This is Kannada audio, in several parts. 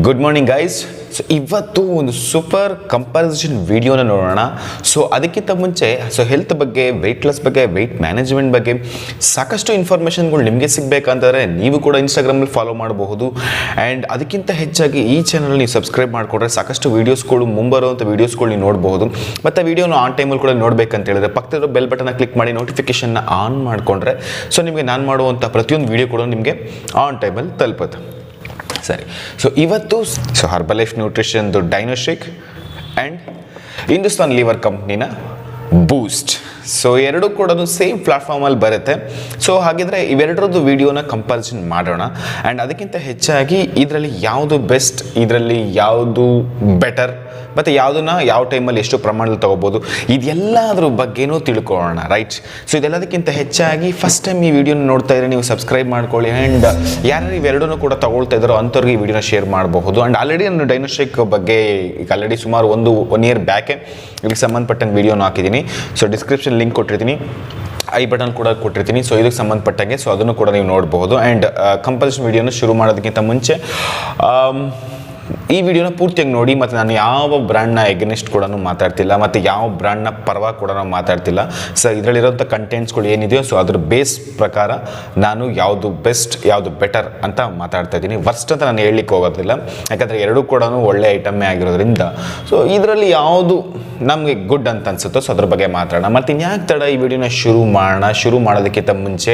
Good morning guys. ಸೊ ಇವತ್ತು ಒಂದು ಸೂಪರ್ ಕಂಪ್ಯಾರಿಸನ್ ವಿಡಿಯೋನ ನೋಡೋಣ. ಸೊ ಅದಕ್ಕಿಂತ ಮುಂಚೆ ಹೆಲ್ತ್ ಬಗ್ಗೆ, ವೆಯ್ಟ್ ಲಾಸ್ ಬಗ್ಗೆ, ವೆಯ್ಟ್ ಮ್ಯಾನೇಜ್ಮೆಂಟ್ ಬಗ್ಗೆ ಸಾಕಷ್ಟು ಇನ್ಫಾರ್ಮೇಷನ್ಗಳು ನಿಮಗೆ ಸಿಗಬೇಕಂತಂದರೆ ನೀವು ಕೂಡ ಇನ್ಸ್ಟಾಗ್ರಾಮಲ್ಲಿ ಫಾಲೋ ಮಾಡಬಹುದು. ಆ್ಯಂಡ್ ಅದಕ್ಕಿಂತ ಹೆಚ್ಚಾಗಿ ಈ ಚಾನಲ್ ನೀವು ಸಬ್ಸ್ಕ್ರೈಬ್ ಮಾಡಿಕೊಂಡ್ರೆ ಸಾಕಷ್ಟು ವೀಡಿಯೋಸ್ಗಳು, ಮುಂಬರುವಂಥ ವೀಡಿಯೋಸ್ಗಳು ನೀವು ನೋಡಬಹುದು. ಮತ್ತು ವೀಡಿಯೋನ ಆನ್ ಟೈಮಲ್ಲಿ ಕೂಡ ನೋಡಬೇಕಂತ ಹೇಳಿದ್ರೆ ಪಕ್ಕದ ಬೆಲ್ ಬಟನ್ನ ಕ್ಲಿಕ್ ಮಾಡಿ ನೋಟಿಫಿಕೇಷನ್ನ ಆನ್ ಮಾಡಿಕೊಂಡ್ರೆ ನಿಮಗೆ ನಾನು ಮಾಡುವಂಥ ಪ್ರತಿಯೊಂದು ವೀಡಿಯೋ ಕೂಡ ನಿಮಗೆ ಆನ್ ಟೈಮಲ್ಲಿ ತಲುಪುತ್ತೆ. ಸರಿ, ಇವತ್ತು ಹರ್ಬಲೈಫ್ ನ್ಯೂಟ್ರಿಷನ್ದು ಡೈನೋಶೇಕ್ ಆ್ಯಂಡ್ ಹಿಂದೂಸ್ತಾನ್ ಲಿವರ್ ಕಂಪ್ನಿನ ಬೂಸ್ಟ್, ಎರಡೂ ಕೂಡ ಸೇಮ್ ಪ್ಲಾಟ್ಫಾರ್ಮಲ್ಲಿ ಬರುತ್ತೆ. ಹಾಗಿದ್ರೆ ಇವೆರಡರದ್ದು ವಿಡಿಯೋನ ಕಂಪ್ಯಾರಿಸನ್ ಮಾಡೋಣ. ಆ್ಯಂಡ್ ಅದಕ್ಕಿಂತ ಹೆಚ್ಚಾಗಿ ಇದರಲ್ಲಿ ಯಾವುದು ಬೆಸ್ಟ್, ಇದರಲ್ಲಿ ಯಾವುದು ಬೆಟರ್, ಮತ್ತು ಯಾವುದನ್ನ ಯಾವ ಟೈಮಲ್ಲಿ ಎಷ್ಟು ಪ್ರಮಾಣದಲ್ಲಿ ತೊಗೋಬೋದು, ಇದೆಲ್ಲದ್ರ ಬಗ್ಗೆನೂ ತಿಳ್ಕೊಳ್ಳೋಣ. ರೈಟ್, ಇದೆಲ್ಲದಕ್ಕಿಂತ ಹೆಚ್ಚಾಗಿ ಫಸ್ಟ್ ಟೈಮ್ ಈ ವಿಡಿಯೋನ ನೋಡ್ತಾ ಇದ್ರೆ ನೀವು ಸಬ್ಸ್ಕ್ರೈಬ್ ಮಾಡ್ಕೊಳ್ಳಿ. ಆ್ಯಂಡ್ ಯಾರು ಇವೆರಡೂ ಕೂಡ ತಗೊಳ್ತಾ ಇದ್ದಾರೋ ಅಂಥವ್ರಿಗೆ ಈ ವಿಡಿಯೋನ ಶೇರ್ ಮಾಡಬಹುದು. ಆ್ಯಂಡ್ ಆಲ್ರೆಡಿ ನಾನು ಡೈನೋಶೇಕ್ ಬಗ್ಗೆ ಈಗ ಆಲ್ರೆಡಿ ಸುಮಾರು ಒನ್ ಇಯರ್ ಬ್ಯಾಕೆ ಇದಕ್ಕೆ ಸಂಬಂಧಪಟ್ಟಂಗೆ ವಿಡಿಯೋನ ಹಾಕಿದ್ದೀನಿ. ಡಿಸ್ಕ್ರಿಪ್ಷನ್ ಲಿಂಕ್ ಕೊಟ್ಟಿರ್ತೀನಿ, ಐ ಬಟನ್ ಕೂಡ ಕೊಟ್ಟಿರ್ತೀನಿ. ಇದಕ್ಕೆ ಸಂಬಂಧಪಟ್ಟಂಗೆ ಅದನ್ನು ಕೂಡ ನೀವು ನೋಡಬಹುದು. ಆ್ಯಂಡ್ ಕಂಪಲ್ಸರಿ ವಿಡಿಯೋನ ಶುರು ಮಾಡೋದಕ್ಕಿಂತ ಮುಂಚೆ ಈ ವಿಡಿಯೋನ ಪೂರ್ತಿಯಾಗಿ ನೋಡಿ. ಮತ್ತು ನಾನು ಯಾವ ಬ್ರ್ಯಾಂಡ್ನ ಎಗನೆಸ್ಟ್ ಕೂಡ ಮಾತಾಡ್ತಿಲ್ಲ, ಮತ್ತು ಯಾವ ಬ್ರ್ಯಾಂಡ್ನ ಪರವಾಗಿ ಕೂಡ ಮಾತಾಡ್ತಿಲ್ಲ. ಇದರಲ್ಲಿರೋಂಥ ಕಂಟೆಂಟ್ಸ್ಗಳು ಏನಿದೆಯೋ ಅದ್ರ ಬೇಸ್ ಪ್ರಕಾರ ನಾನು ಯಾವುದು ಬೆಸ್ಟ್, ಯಾವುದು ಬೆಟರ್ ಅಂತ ಮಾತಾಡ್ತಾ ಇದ್ದೀನಿ. ವರ್ಸ್ಟ್ ಅಂತ ನಾನು ಹೇಳಲಿಕ್ಕೆ ಹೋಗೋದಿಲ್ಲ, ಯಾಕಂದರೆ ಎರಡೂ ಕೂಡ ಒಳ್ಳೆ ಐಟಮ್ಮೇ ಆಗಿರೋದ್ರಿಂದ ಇದರಲ್ಲಿ ಯಾವುದು ನಮಗೆ ಗುಡ್ ಅಂತ ಅನಿಸುತ್ತೋ ಅದ್ರ ಬಗ್ಗೆ ಮಾತಾಡೋಣ. ಮತ್ತು ಇನ್ಯಾಕೆ ತಡ ಈ ವಿಡಿಯೋನ ಶುರು ಮಾಡೋದಕ್ಕಿಂತ ಮುಂಚೆ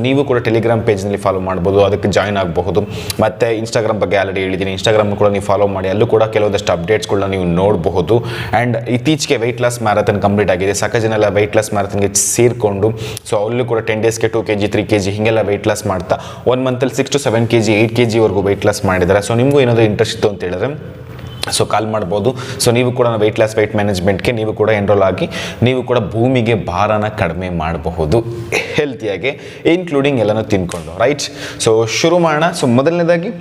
ನೀವು ಕೂಡ ಟೆಲಿಗ್ರಾಮ್ ಪೇಜ್ನಲ್ಲಿ ಫಾಲೋ ಮಾಡ್ಬೋದು, ಅದಕ್ಕೆ ಜಾಯ್ನ್ ಆಗಬಹುದು. ಮತ್ತು ಇನ್ಸ್ಟಾಗ್ರಾಮ್ ಬಗ್ಗೆ ಆಲ್ರೆಡಿ ಹೇಳಿದ್ದೀನಿ, ಇನ್ಸ್ಟಾಗ್ರಾಮ್ ಕೂಡ ನೀವು ಫಾಲೋ ಮಾಡಿ, ಅಲ್ಲೂ ಕೂಡ ಕೆಲವೊಂದಷ್ಟು ಅಪ್ಡೇಟ್ಸ್ಗಳನ್ನ ನೀವು ನೋಡಬಹುದು. ಆ್ಯಂಡ್ ಇತ್ತೀಚೆಗೆ ವೆಯ್ಟ್ ಲಾಸ್ ಮ್ಯಾರಥಾನ್ ಕಂಪ್ಲೀಟ್ ಆಗಿದೆ. ಸಾಕಷ್ಟು ಜನ ಎಲ್ಲ ವೆಯ್ಟ್ ಲಾಸ್ ಮ್ಯಾರಥಾನ್ಗೆ ಸೇರಿಕೊಂಡು ಅಲ್ಲೂ ಕೂಡ 10 ಡೇಸ್ಗೆ 2 kg 3 kg ಹೀಗೆಲ್ಲ ವೆಯ್ಟ್ ಲಾಸ್ ಮಾಡ್ತಾ 1 ಮಂತಲ್ಲಿ 6 to 7 kg 8 kgವರೆಗೂ ವೆಯ್ಟ್ ಲಾಸ್ ಮಾಡಿದ್ದಾರೆ. ನಿಮಗೂ ಏನಾದರೂ ಇಂಟ್ರೆಸ್ಟ್ ಇತ್ತು ಅಂತ ಹೇಳಿದ್ರೆ ಕಾಲ್ ಮಾಡ್ಬೋದು. ನೀವು ಕೂಡ ವೆಯ್ಟ್ ಲಾಸ್, ವೆಯ್ಟ್ ಮ್ಯಾನೇಜ್ಮೆಂಟ್ಗೆ ನೀವು ಕೂಡ ಎನ್ರೋಲ್ ಆಗಿ ನೀವು ಕೂಡ ಭೂಮಿಗೆ ಭಾರನ ಕಡಿಮೆ ಮಾಡಬಹುದು ಹೆಲ್ತಿಯಾಗಿ, ಇನ್ಕ್ಲೂಡಿಂಗ್ ಎಲ್ಲನೂ ತಿನ್ಕೊಂಡು. ರೈಟ್, ಶುರು ಮಾಡೋಣ. ಮೊದಲನೇದಾಗಿ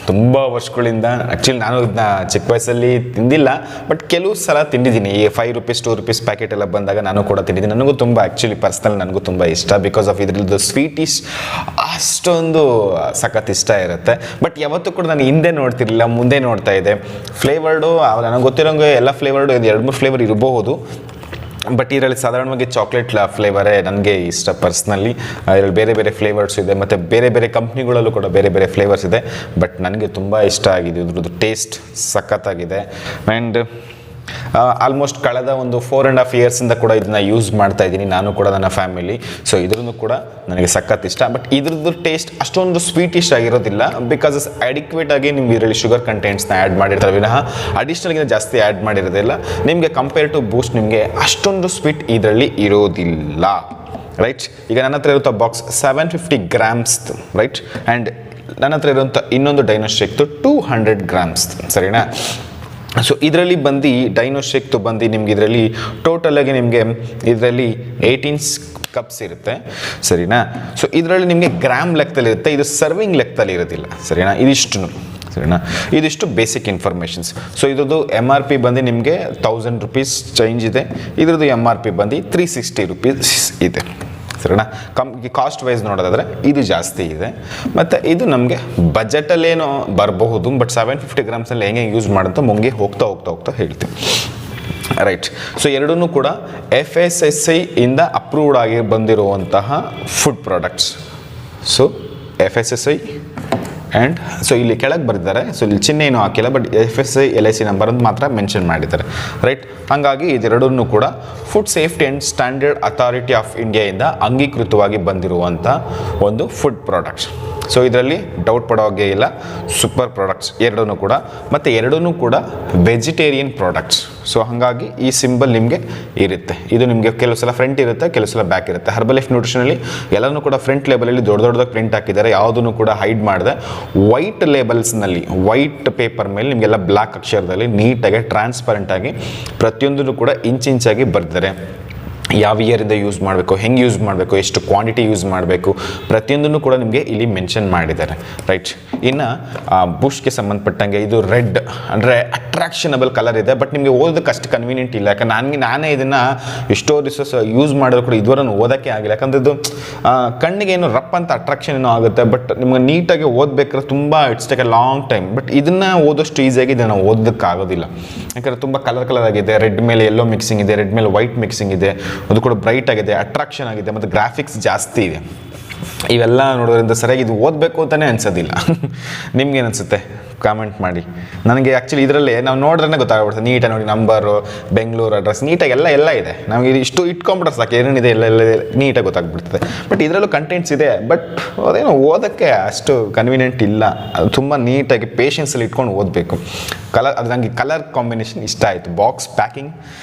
ತುಂಬ ವರ್ಷಗಳಿಂದ ಆ್ಯಕ್ಚುಲಿ ನಾನು ಇದನ್ನ ಚಿಕ್ಕ ವಯಸ್ಸಲ್ಲಿ ತಿಂದಿಲ್ಲ, ಬಟ್ ಕೆಲವು ಸಲ ತಿಂದಿದ್ದೀನಿ. ಈ 5 ರೂಪೀಸ್ 2 ರೂಪೀಸ್ ಪ್ಯಾಕೆಟ್ ಎಲ್ಲ ಬಂದಾಗ ನಾನು ಕೂಡ ತಿಂದಿದ್ದೀನಿ. ನನಗೂ ತುಂಬ ಆ್ಯಕ್ಚುಲಿ ಪರ್ಸ್ನಲ್ ನನಗೂ ತುಂಬ ಇಷ್ಟ, ಬಿಕಾಸ್ ಆಫ್ ಇದ್ರದ್ದು ಸ್ವೀಟಿಶ್ ಅಷ್ಟೊಂದು ಸಖತ್ ಇಷ್ಟ ಇರುತ್ತೆ. ಬಟ್ ಯಾವತ್ತೂ ಕೂಡ ನಾನು ಹಿಂದೆ ನೋಡ್ತಿರಲಿಲ್ಲ, ಮುಂದೆ ನೋಡ್ತಾ ಇದ್ದೆ. ಫ್ಲೇವರ್ಡು ನನಗೆ ಗೊತ್ತಿರೋಂಗೆ ಎಲ್ಲ ಫ್ಲೇವರ್ಡು 2-3 ಫ್ಲೇವರ್ ಇರಬಹುದು, ಬಟ್ ಇದರಲ್ಲಿ ಸಾಧಾರಣವಾಗಿ ಚಾಕ್ಲೇಟ್ ಫ್ಲೇವರೇ ನನಗೆ ಇಷ್ಟ ಪರ್ಸ್ನಲಿ. ಇದರಲ್ಲಿ ಬೇರೆ ಬೇರೆ ಫ್ಲೇವರ್ಸ್ ಇದೆ, ಮತ್ತು ಬೇರೆ ಬೇರೆ ಕಂಪ್ನಿಗಳಲ್ಲೂ ಕೂಡ ಬೇರೆ ಬೇರೆ ಫ್ಲೇವರ್ಸ್ ಇದೆ. ಬಟ್ ನನಗೆ ತುಂಬ ಇಷ್ಟ ಆಗಿದೆ, ಇದ್ರದ್ದು ಟೇಸ್ಟ್ ಸಖತ್ತಾಗಿದೆ. ಆ್ಯಂಡ್ ಆಲ್ಮೋಸ್ಟ್ ಕಳೆದ ಒಂದು 4.5 yearsಯಿಂದ ಕೂಡ ಇದನ್ನ ಯೂಸ್ ಮಾಡ್ತಾ ಇದ್ದೀನಿ, ನಾನು ಕೂಡ ನನ್ನ ಫ್ಯಾಮಿಲಿ. ಇದ್ರದ್ದು ಕೂಡ ನನಗೆ ಸಖತ್ ಇಷ್ಟ. ಬಟ್ ಇದ್ರದ್ದು ಟೇಸ್ಟ್ ಅಷ್ಟೊಂದು ಸ್ವೀಟಿಶ್ ಆಗಿರೋದಿಲ್ಲ, ಬಿಕಾಸ್ ಅಡಿಕ್ವೇಟ್ ಆಗಿ ನಿಮ್ಗೆ ಇದರಲ್ಲಿ ಶುಗರ್ ಕಂಟೆಂಟ್ಸ್ನ ಆ್ಯಡ್ ಮಾಡಿರ್ತಾರೆ ವಿನಃ ಅಡಿಷ್ನಲ್ಗಿಂತ ಜಾಸ್ತಿ ಆ್ಯಡ್ ಮಾಡಿರೋದಿಲ್ಲ. ನಿಮಗೆ ಕಂಪೇರ್ ಟು ಬೂಸ್ಟ್ ನಿಮಗೆ ಅಷ್ಟೊಂದು ಸ್ವೀಟ್ ಇದರಲ್ಲಿ ಇರೋದಿಲ್ಲ. ರೈಟ್, ಈಗ ನನ್ನ ಹತ್ರ ಇರುವಂಥ ಬಾಕ್ಸ್ 750 grams, ರೈಟ್. ಆ್ಯಂಡ್ ನನ್ನ ಹತ್ರ ಇರುವಂಥ ಇನ್ನೊಂದು ಡೈನೋಶೇಕ್ದು 200 grams, ಸರಿನಾ. ಇದರಲ್ಲಿ ಬಂದು ಡೈನೋಶೇಕ್ದು ಬಂದು ನಿಮ್ಗೆ ಇದರಲ್ಲಿ ಟೋಟಲಾಗಿ ನಿಮಗೆ ಇದರಲ್ಲಿ 18 cups ಇರುತ್ತೆ, ಸರಿನಾ. ಇದರಲ್ಲಿ ನಿಮಗೆ ಗ್ರಾಮ್ ಲೆಕ್ಕದಲ್ಲಿರುತ್ತೆ, ಇದು ಸರ್ವಿಂಗ್ ಲೆಕ್ಕದಲ್ಲಿ ಇರೋದಿಲ್ಲ, ಸರಿನಾ. ಸರಿನಾ, ಇದಿಷ್ಟು ಬೇಸಿಕ್ ಇನ್ಫಾರ್ಮೇಷನ್ಸ್. ಇದ್ರದ್ದು MRP ಬಂದು ನಿಮಗೆ 1000 ರೂಪೀಸ್ ಚೇಂಜ್ ಇದೆ. ಇದ್ರದ್ದು MRP ಬಂದು 360 ರೂಪೀಸ್ ಇದೆ, ಸರಿನಾ. ಕಾಸ್ಟ್ ವೈಸ್ ನೋಡೋದಾದರೆ ಇದು ಜಾಸ್ತಿ ಇದೆ, ಮತ್ತು ಇದು ನಮಗೆ ಬಜೆಟಲ್ಲೇನೋ ಬರಬಹುದು. ಬಟ್ 750 ಗ್ರಾಮ್ಸಲ್ಲಿ ಹೆಂಗೆ ಯೂಸ್ ಮಾಡೋಂತ ಮುಂಗೆ ಹೋಗ್ತಾ ಹೇಳ್ತೀವಿ. ರೈಟ್, ಎರಡೂ ಕೂಡ FSSAI ಇಂದ ಅಪ್ರೂವ್ಡ್ ಆಗಿ ಬಂದಿರುವಂತಹ ಫುಡ್ ಪ್ರಾಡಕ್ಟ್ಸ್. FSSAI ಆ್ಯಂಡ್ ಇಲ್ಲಿ ಕೆಳಗೆ ಬರೆದಿದ್ದಾರೆ. ಇಲ್ಲಿ ಚಿಹ್ನೆ ಏನೂ ಹಾಕಿಲ್ಲ, ಬಟ್ FSSAI LIC ನಂಬರ್ ಅಂತ ಮಾತ್ರ ಮೆನ್ಷನ್ ಮಾಡಿದ್ದಾರೆ. ರೈಟ್, ಹಾಗಾಗಿ ಇದೆರಡನ್ನೂ ಕೂಡ food safety and standard authority of ಇಂಡಿಯಾಯಿಂದ ಅಂಗೀಕೃತವಾಗಿ ಬಂದಿರುವಂಥ ಒಂದು ಫುಡ್ ಪ್ರಾಡಕ್ಟ್ಸ್. ಇದರಲ್ಲಿ ಡೌಟ್ ಪಡೋ ಹಾಗೆ ಇಲ್ಲ, ಸೂಪರ್ ಪ್ರಾಡಕ್ಟ್ಸ್ ಎರಡೂ ಕೂಡ. ಮತ್ತು ಎರಡೂ ಕೂಡ ವೆಜಿಟೇರಿಯನ್ ಪ್ರಾಡಕ್ಟ್ಸ್. ಹಾಗಾಗಿ ಈ ಸಿಂಬಲ್ ನಿಮಗೆ ಇರುತ್ತೆ. ಇದು ನಿಮಗೆ ಕೆಲವು ಸಲ ಫ್ರಂಟ್ ಇರುತ್ತೆ, ಕೆಲವು ಸಲ ಬ್ಯಾಕ್ ಇರುತ್ತೆ. ಹರ್ಬಲೈಫ್ ನ್ಯೂಟ್ರಿಷನಲ್ಲಿ ಎಲ್ಲನೂ ಕೂಡ ಫ್ರಂಟ್ ಲೇಬಲಲ್ಲಿ ದೊಡ್ಡದಾಗಿ ಪ್ರಿಂಟ್ ಹಾಕಿದ್ದಾರೆ, ಯಾವುದನ್ನು ಕೂಡ ಹೈಡ್ ಮಾಡಿದೆ. ವೈಟ್ ಲೇಬಲ್ಸ್ನಲ್ಲಿ, ವೈಟ್ ಪೇಪರ್ ಮೇಲೆ ನಿಮಗೆಲ್ಲ ಬ್ಲ್ಯಾಕ್ ಅಕ್ಷರದಲ್ಲಿ ನೀಟಾಗಿ ಟ್ರಾನ್ಸ್ಪರೆಂಟಾಗಿ ಪ್ರತಿಯೊಂದನ್ನು ಕೂಡ ಇಂಚಾಗಿ ಬರೆದಿದ್ದಾರೆ. ಯಾವ ಇಯರಿಂದ ಯೂಸ್ ಮಾಡಬೇಕು, ಹೆಂಗೆ ಯೂಸ್ ಮಾಡಬೇಕು, ಎಷ್ಟು ಕ್ವಾಂಟಿಟಿ ಯೂಸ್ ಮಾಡಬೇಕು, ಪ್ರತಿಯೊಂದನ್ನು ಕೂಡ ನಿಮಗೆ ಇಲ್ಲಿ ಮೆನ್ಷನ್ ಮಾಡಿದ್ದಾರೆ. ರೈಟ್. ಇನ್ನು ಬೂಸ್ಟ್ಗೆ ಸಂಬಂಧಪಟ್ಟಂಗೆ ಇದು ರೆಡ್ ಅಂದರೆ ಅಟ್ರಾಕ್ಷನಬಲ್ ಕಲರ್ ಇದೆ, ಬಟ್ ನಿಮಗೆ ಓದೋದಕ್ಕೆ ಅಷ್ಟು ಕನ್ವೀನಿಯಂಟ್ ಇಲ್ಲ. ಯಾಕಂದ್ರೆ ನಾನೇ ಇದನ್ನು ಎಷ್ಟೋ ದಿವಸ ಯೂಸ್ ಮಾಡೋದು ಕೂಡ ಇದುವರೆಗೂ ಓದೋಕ್ಕೆ ಆಗಿಲ್ಲ. ಯಾಕಂದರೆ ಇದು ಕಣ್ಣಿಗೆ ಏನು ರಪ್ ಅಂತ ಅಟ್ರಾಕ್ಷನ್ ಏನೋ ಆಗುತ್ತೆ, ಬಟ್ ನಿಮ್ಗೆ ನೀಟಾಗಿ ಓದಬೇಕಾದ್ರೆ ತುಂಬ it's take A long time. But ಇದನ್ನು ಓದೋಷ್ಟು ಈಸಿಯಾಗಿ ಇದನ್ನು ಓದೋದಕ್ಕೆ ಆಗೋದಿಲ್ಲ. ಯಾಕಂದರೆ ತುಂಬ ಕಲರ್ ಆಗಿದೆ, ರೆಡ್ ಮೇಲೆ ಯೆಲ್ಲೋ ಮಿಕ್ಸಿಂಗ್ ಇದೆ, ರೆಡ್ ಮೇಲೆ ವೈಟ್ ಮಿಕ್ಸಿಂಗ್ ಇದೆ, ಅದು ಕೂಡ ಬ್ರೈಟ್ ಆಗಿದೆ, ಅಟ್ರಾಕ್ಷನ್ ಆಗಿದೆ, ಮತ್ತು ಗ್ರಾಫಿಕ್ಸ್ ಜಾಸ್ತಿ ಇದೆ. ಇವೆಲ್ಲ ನೋಡೋದ್ರಿಂದ ಸರಿಯಾಗಿ ಇದು ಓದಬೇಕು ಅಂತಲೇ ಅನ್ಸೋದಿಲ್ಲ. ನಿಮ್ಗೇನು ಅನಿಸುತ್ತೆ ಕಾಮೆಂಟ್ ಮಾಡಿ. ನನಗೆ ಆ್ಯಕ್ಚುಲಿ ಇದರಲ್ಲಿ ನಾವು ನೋಡಿದ್ರೆ ಗೊತ್ತಾಗ್ಬಿಡ್ತದೆ, ನೀಟಾಗಿ ನೋಡಿ ನಂಬರು, ಬೆಂಗಳೂರು ಅಡ್ರೆಸ್ ನೀಟಾಗಿ ಎಲ್ಲ ಇದೆ. ನಮಗೆ ಇಷ್ಟು ಇಟ್ಕೊಂಡ್ಬಿಟ್ರೆ ಸಾಕು, ಏನೇನಿದೆ ಎಲ್ಲ ನೀಟಾಗಿ ಗೊತ್ತಾಗ್ಬಿಡ್ತದೆ. ಬಟ್ ಇದರಲ್ಲೂ ಕಂಟೆಂಟ್ಸ್ ಇದೆ, ಬಟ್ ಅದೇನೋ ಓದೋಕ್ಕೆ ಅಷ್ಟು ಕನ್ವೀನಿಯೆಂಟ್ ಇಲ್ಲ. ಅದು ತುಂಬ ನೀಟಾಗಿ ಪೇಷನ್ಸಲ್ಲಿ ಇಟ್ಕೊಂಡು ಓದಬೇಕು. ಅದು ನನಗೆ ಕಲರ್ ಕಾಂಬಿನೇಷನ್ ಇಷ್ಟ ಆಯಿತು. ಬಾಕ್ಸ್ ಪ್ಯಾಕಿಂಗ್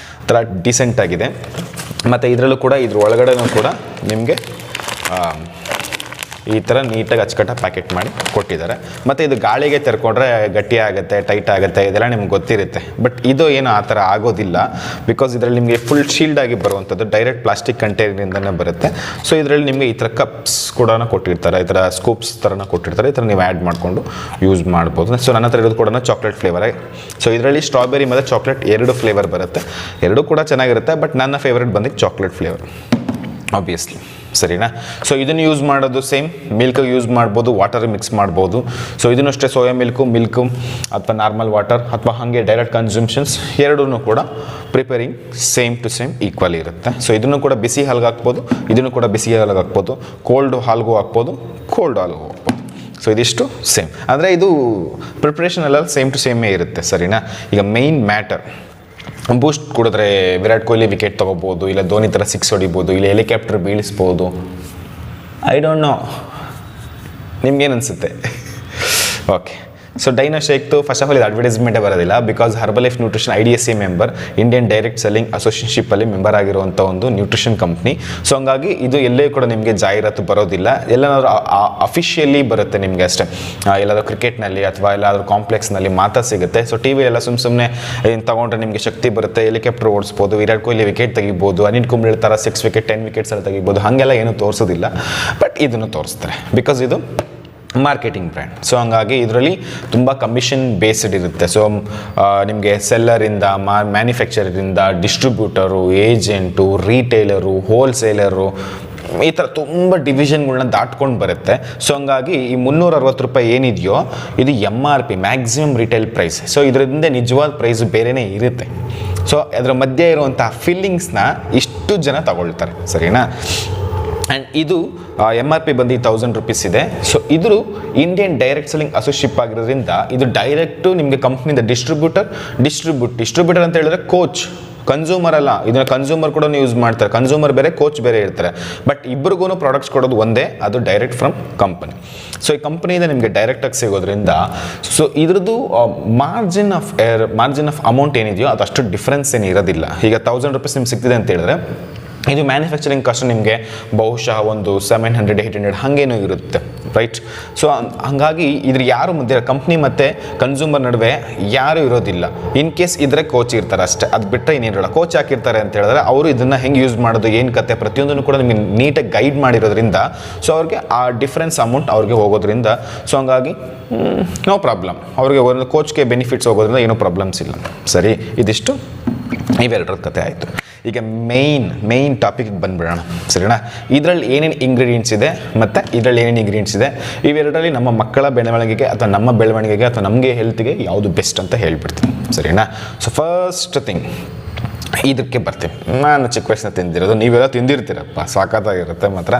ಥರ ಡಿಸೆಂಟಾಗಿದೆ. ಮತ್ತು ಇದರಲ್ಲೂ ಕೂಡ ಇದ್ರ ಒಳಗಡೆನೂ ಕೂಡ ನಿಮಗೆ ಈ ಥರ ನೀಟಾಗಿ ಅಚ್ಚುಕಟ್ಟ ಪ್ಯಾಕೆಟ್ ಮಾಡಿ ಕೊಟ್ಟಿದ್ದಾರೆ. ಮತ್ತು ಇದು ಗಾಳಿಗೆ ತೆರ್ಕೊಂಡ್ರೆ ಗಟ್ಟಿ ಆಗುತ್ತೆ, ಟೈಟ್ ಆಗುತ್ತೆ, ಇದೆಲ್ಲ ನಿಮ್ಗೆ ಗೊತ್ತಿರುತ್ತೆ. ಬಟ್ ಇದು ಏನು ಆ ಥರ ಆಗೋದಿಲ್ಲ, ಬಿಕಾಸ್ ಇದರಲ್ಲಿ ನಿಮಗೆ ಫುಲ್ ಶೀಲ್ಡ್ ಆಗಿ ಬರುವಂಥದ್ದು ಡೈರೆಕ್ಟ್ ಪ್ಲಾಸ್ಟಿಕ್ ಕಂಟೈನರಿಂದನೇ ಬರುತ್ತೆ. ಸೊ ಇದರಲ್ಲಿ ನಿಮಗೆ ಈ ಥರ ಕಪ್ಸ್ ಕೂಡ ಕೊಟ್ಟಿರ್ತಾರೆ, ಈ ಥರ ಸ್ಕೂಪ್ಸ್ ಥರನ ಕೊಟ್ಟಿರ್ತಾರೆ. ಈ ಥರ ನೀವು ಆ್ಯಡ್ ಮಾಡಿಕೊಂಡು ಯೂಸ್ ಮಾಡ್ಬೋದು. ಸೊ ನನ್ನ ಹತ್ರ ಇರೋದು ಕೂಡ ಚಾಕ್ಲೇಟ್ ಫ್ಲೇವರ್. ಸೊ ಇದರಲ್ಲಿ ಸ್ಟ್ರಾಬೆರಿ ಮತ್ತು ಚಾಕ್ಲೇಟ್ 2 ಫ್ಲೇವರ್ ಬರುತ್ತೆ. 2 ಕೂಡ ಚೆನ್ನಾಗಿರುತ್ತೆ, ಬಟ್ ನನ್ನ ಫೇವ್ರೇಟ್ ಬಂದಿದ್ದು ಚಾಕ್ಲೇಟ್ ಫ್ಲೇವರ್ ಆಬ್ವಿಯಸ್ಲಿ. ಸರಿನಾ? ಸೊ ಇದನ್ನು ಯೂಸ್ ಮಾಡೋದು ಸೇಮ್ ಮಿಲ್ಕ್ ಯೂಸ್ ಮಾಡ್ಬೋದು, ವಾಟರ್ ಮಿಕ್ಸ್ ಮಾಡ್ಬೋದು. ಸೊ ಇದನ್ನು ಅಷ್ಟೇ ಸೋಯಾ ಮಿಲ್ಕು ಅಥವಾ ನಾರ್ಮಲ್ ವಾಟರ್ ಅಥವಾ ಹಾಗೆ ಡೈರೆಕ್ಟ್ ಕನ್ಸಂಪ್ಷನ್ಸ್ ಎರಡೂ ಕೂಡ preparing same to same equal ಇರುತ್ತೆ. ಸೊ ಇದನ್ನು ಕೂಡ ಬಿಸಿ ಹಾಲ್ಗೆ ಹಾಕ್ಬೋದು, ಇದನ್ನು ಕೂಡ ಬಿಸಿ ಹಾಲ್ಗೆ ಹಾಕ್ಬೋದು, ಕೋಲ್ಡ್ ಹಾಲ್ಗೂ ಹಾಕ್ಬೋದು, ಕೋಲ್ಡ್ ಹಾಲ್ಗೂ ಹಾಕ್ಬೋದು. ಸೊ ಇದಿಷ್ಟು ಸೇಮ್, ಅಂದರೆ ಇದು ಪ್ರಿಪ್ರೇಷನ್ ಎಲ್ಲ ಸೇಮ್ ಟು ಸೇಮೇ ಇರುತ್ತೆ. ಸರಿನಾ? ಈಗ ಮೇಯ್ನ್ ಮ್ಯಾಟರ್, ಬೂಸ್ಟ್ ಕುಡಿದ್ರೆ ವಿರಾಟ್ ಕೊಹ್ಲಿ ವಿಕೆಟ್ ತೊಗೋಬೋದು, ಇಲ್ಲ ಧೋನಿ ಥರ 6 ಹೊಡಿಬೋದು, ಇಲ್ಲ ಹೆಲಿಕಾಪ್ಟರ್ ಬೀಳಿಸ್ಬೋದು. ಐ ಡೋಂಟ್ ನೋ, ನಿಮ್ಗೇನು ಅನಿಸುತ್ತೆ? ಓಕೆ. ಸೊ ಡೈನೋ ಶೇಕ್ದು ಫಸ್ಟ್ ಆಫ್ ಆಲ್ ಇದು ಅಡ್ವರ್ಟೈಸ್ಮೆಂಟೇ ಬರೋದಿಲ್ಲ, because Herbalife nutrition IDSA member, Indian direct selling ಅಸೋಸಿಯೇಷನ್ಶಿಪ್ಪಲ್ಲಿ ಮೆಂಬರ್ ಆಗಿರುವಂಥ ಒಂದು ನ್ಯೂಟ್ರಿಷನ್ ಕಂಪ್ನಿ. ಸೊ ಹಂಗಾಗಿ ಇದು ಎಲ್ಲೇ ಕೂಡ ನಿಮಗೆ ಜಾಹೀರಾತು ಬರೋದಿಲ್ಲ, ಎಲ್ಲಾದ್ರೂ ಅಫಿಷಿಯಲಿ ಬರುತ್ತೆ ನಿಮಗೆ ಅಷ್ಟೇ. ಎಲ್ಲಾದರೂ ಕ್ರಿಕೆಟ್ನಲ್ಲಿ ಅಥವಾ ಎಲ್ಲಾದರೂ ಕಾಂಪ್ಲೆಕ್ಸ್ನಲ್ಲಿ ಮಾತ್ರ ಸಿಗುತ್ತೆ. ಸೊ ಟಿ ವಿಯೆಲ್ಲ ಸುಮ್ಮನೆ ಏನು ತೊಗೊಂಡ್ರೆ ನಿಮಗೆ ಶಕ್ತಿ ಬರುತ್ತೆ, ಹೆಲಿಕಾಪ್ಟರ್ ಓಡಿಸ್ಬೋದು, ವಿರಾಟ್ ಕೊಹ್ಲಿ ವಿಕೆಟ್ ತೆಗಿಬೋದು, ಅನಿಲ್ ಕುಂಬ್ಳೆ ಥರ 6 ವಿಕೆಟ್ 10 ವಿಕೆಟ್ಸ್ ಎಲ್ಲ ತೆಗಿಬೋದು, ಹಾಗೆಲ್ಲ ಏನೂ ತೋರಿಸೋದಿಲ್ಲ. ಬಟ್ ಇದನ್ನು ತೋರಿಸ್ತಾರೆ, ಬಿಕಾಸ್ ಇದು ಮಾರ್ಕೆಟಿಂಗ್ ಬ್ರ್ಯಾಂಡ್. ಸೊ ಹಂಗಾಗಿ ಇದರಲ್ಲಿ ತುಂಬ ಕಮಿಷನ್ ಬೇಸ್ಡ್ ಇರುತ್ತೆ. ಸೊ ನಿಮಗೆ ಸೆಲ್ಲರಿಂದ, ಮ್ಯಾನುಫ್ಯಾಕ್ಚರಿಂದ, ಡಿಸ್ಟ್ರಿಬ್ಯೂಟರು, ಏಜೆಂಟು, ರೀಟೇಲರು, ಹೋಲ್ಸೇಲರು, ಈ ಥರ ತುಂಬ ಡಿವಿಷನ್ಗಳನ್ನ ದಾಟ್ಕೊಂಡು ಬರುತ್ತೆ. ಸೊ ಹಂಗಾಗಿ ಈ 360 ರೂಪಾಯಿ ಏನಿದೆಯೋ ಇದು MRP maximum retail price. So ಇದರಿಂದ ನಿಜವಾದ ಪ್ರೈಸ್ ಬೇರೆಯೇ ಇರುತ್ತೆ. ಸೊ ಅದರ ಮಧ್ಯೆ ಇರುವಂಥ ಫೀಲಿಂಗ್ಸ್ನ ಇಷ್ಟು ಜನ ತಗೊಳ್ತಾರೆ. ಸರಿನಾ? ಆ್ಯಂಡ್ ಇದು MRP ಬಂದು 1000 ರೂಪೀಸ್ ಇದೆ. ಸೊ ಇದು ಇಂಡಿಯನ್ ಡೈರೆಕ್ಟ್ ಸೆಲ್ಲಿಂಗ್ ಅಸೋಸಿಯೇಟ್ ಆಗಿರೋದ್ರಿಂದ ಇದು ಡೈರೆಕ್ಟು ನಿಮಗೆ ಕಂಪ್ನಿಯಿಂದ ಡಿಸ್ಟ್ರಿಬ್ಯೂಟರ್ ಅಂತ ಹೇಳಿದ್ರೆ ಕೋಚ್, ಕನ್ಸ್ಯೂಮರ್ ಅಲ್ಲ. ಇದನ್ನು ಕನ್ಸ್ಯೂಮರ್ ಕೂಡ ಯೂಸ್ ಮಾಡ್ತಾರೆ, ಕನ್ಸ್ಯೂಮರ್ ಬೇರೆ, ಕೋಚ್ ಬೇರೆ ಇರ್ತಾರೆ. ಬಟ್ ಇಬ್ಬರಿಗೂ ಪ್ರಾಡಕ್ಟ್ಸ್ ಕೊಡೋದು ಒಂದೇ, ಅದು ಡೈರೆಕ್ಟ್ ಫ್ರಮ್ ಕಂಪನಿ. ಸೊ ಈ ಕಂಪ್ನಿಯಿಂದ ನಿಮಗೆ ಡೈರೆಕ್ಟಾಗಿ ಸಿಗೋದ್ರಿಂದ ಸೊ ಇದ್ರದ್ದು ಮಾರ್ಜಿನ್ ಆಫ್ ಅಮೌಂಟ್ ಏನಿದೆಯೋ ಅದು ಅಷ್ಟು ಡಿಫ್ರೆನ್ಸ್ ಏನು ಇರೋದಿಲ್ಲ. ಈಗ 1000 ರೂಪೀಸ್ ನಿಮ್ಗೆ ಸಿಗ್ತಿದೆ ಅಂತ ಹೇಳಿದ್ರೆ ಇದು ಮ್ಯಾನುಫ್ಯಾಕ್ಚರಿಂಗ್ ಕಾಸ್ಟ್ ನಿಮಗೆ ಬಹುಶಃ ಒಂದು 700-800 ಹಾಗೇನೂ ಇರುತ್ತೆ. ರೈಟ್? ಸೊ ಹಾಗಾಗಿ ಇದ್ರ ಯಾರು ಮಧ್ಯೆ ಕಂಪ್ನಿ ಮತ್ತು ಕನ್ಸ್ಯೂಮರ್ ನಡುವೆ ಯಾರೂ ಇರೋದಿಲ್ಲ. ಇನ್ ಕೇಸ್ ಇದ್ರೆ ಕೋಚ್ ಇರ್ತಾರೆ ಅಷ್ಟೇ, ಅದು ಬಿಟ್ಟರೆ ಇನ್ನೇನಿರಲ್ಲ. ಕೋಚ್ ಹಾಕಿರ್ತಾರೆ ಅಂತ ಹೇಳಿದ್ರೆ ಅವರು ಇದನ್ನು ಹೆಂಗೆ ಯೂಸ್ ಮಾಡೋದು, ಏನು ಕತೆ, ಪ್ರತಿಯೊಂದನ್ನು ಕೂಡ ನಿಮಗೆ ನೀಟಾಗಿ ಗೈಡ್ ಮಾಡಿರೋದ್ರಿಂದ ಸೊ ಅವ್ರಿಗೆ ಆ ಡಿಫ್ರೆನ್ಸ್ ಅಮೌಂಟ್ ಅವ್ರಿಗೆ ಹೋಗೋದ್ರಿಂದ ಸೊ ಹಂಗಾಗಿ ನೋ ಪ್ರಾಬ್ಲಮ್. ಅವ್ರಿಗೆ ಒಂದು ಕೋಚ್ಗೆ ಬೆನಿಫಿಟ್ಸ್ ಹೋಗೋದ್ರಿಂದ ಏನೂ ಪ್ರಾಬ್ಲಮ್ಸ್ ಇಲ್ಲ. ಸರಿ, ಇದಿಷ್ಟು ಇವೆರಡರ ಕತೆ ಆಯಿತು. ಈಗ ಮೇಯ್ನ್ ಟಾಪಿಕ್ಗೆ ಬಂದುಬಿಡೋಣ. ಸರಿನಾ? ಇದರಲ್ಲಿ ಏನೇನು ಇಂಗ್ರೀಡಿಯೆಂಟ್ಸ್ ಇದೆ ಮತ್ತು ಇದರಲ್ಲಿ ಏನೇನು ಇಂಗ್ರೀಡಿಯೆಂಟ್ಸ್ ಇದೆ, ಇವೆರಡರಲ್ಲಿ ನಮ್ಮ ಮಕ್ಕಳ ಬೆಳವಣಿಗೆಗೆ ಅಥವಾ ನಮ್ಮ ಬೆಳವಣಿಗೆಗೆ ಅಥವಾ ನಮಗೆ ಹೆಲ್ತ್ಗೆ ಯಾವುದು ಬೆಸ್ಟ್ ಅಂತ ಹೇಳ್ಬಿಡ್ತೀನಿ. ಸರಿನಾ? ಸೊ ಫಸ್ಟ್ ಥಿಂಗ್ ಇದಕ್ಕೆ ಬರ್ತೀವಿ. ನಾನು ಚಿಕ್ಕ ವಯಸ್ಸಿನ ತಿಂದಿರೋದು, ನೀವೆಲ್ಲ ತಿಂದಿರ್ತೀರಪ್ಪ, ಸಾಕಾಗಿರುತ್ತೆ. ಮಾತ್ರ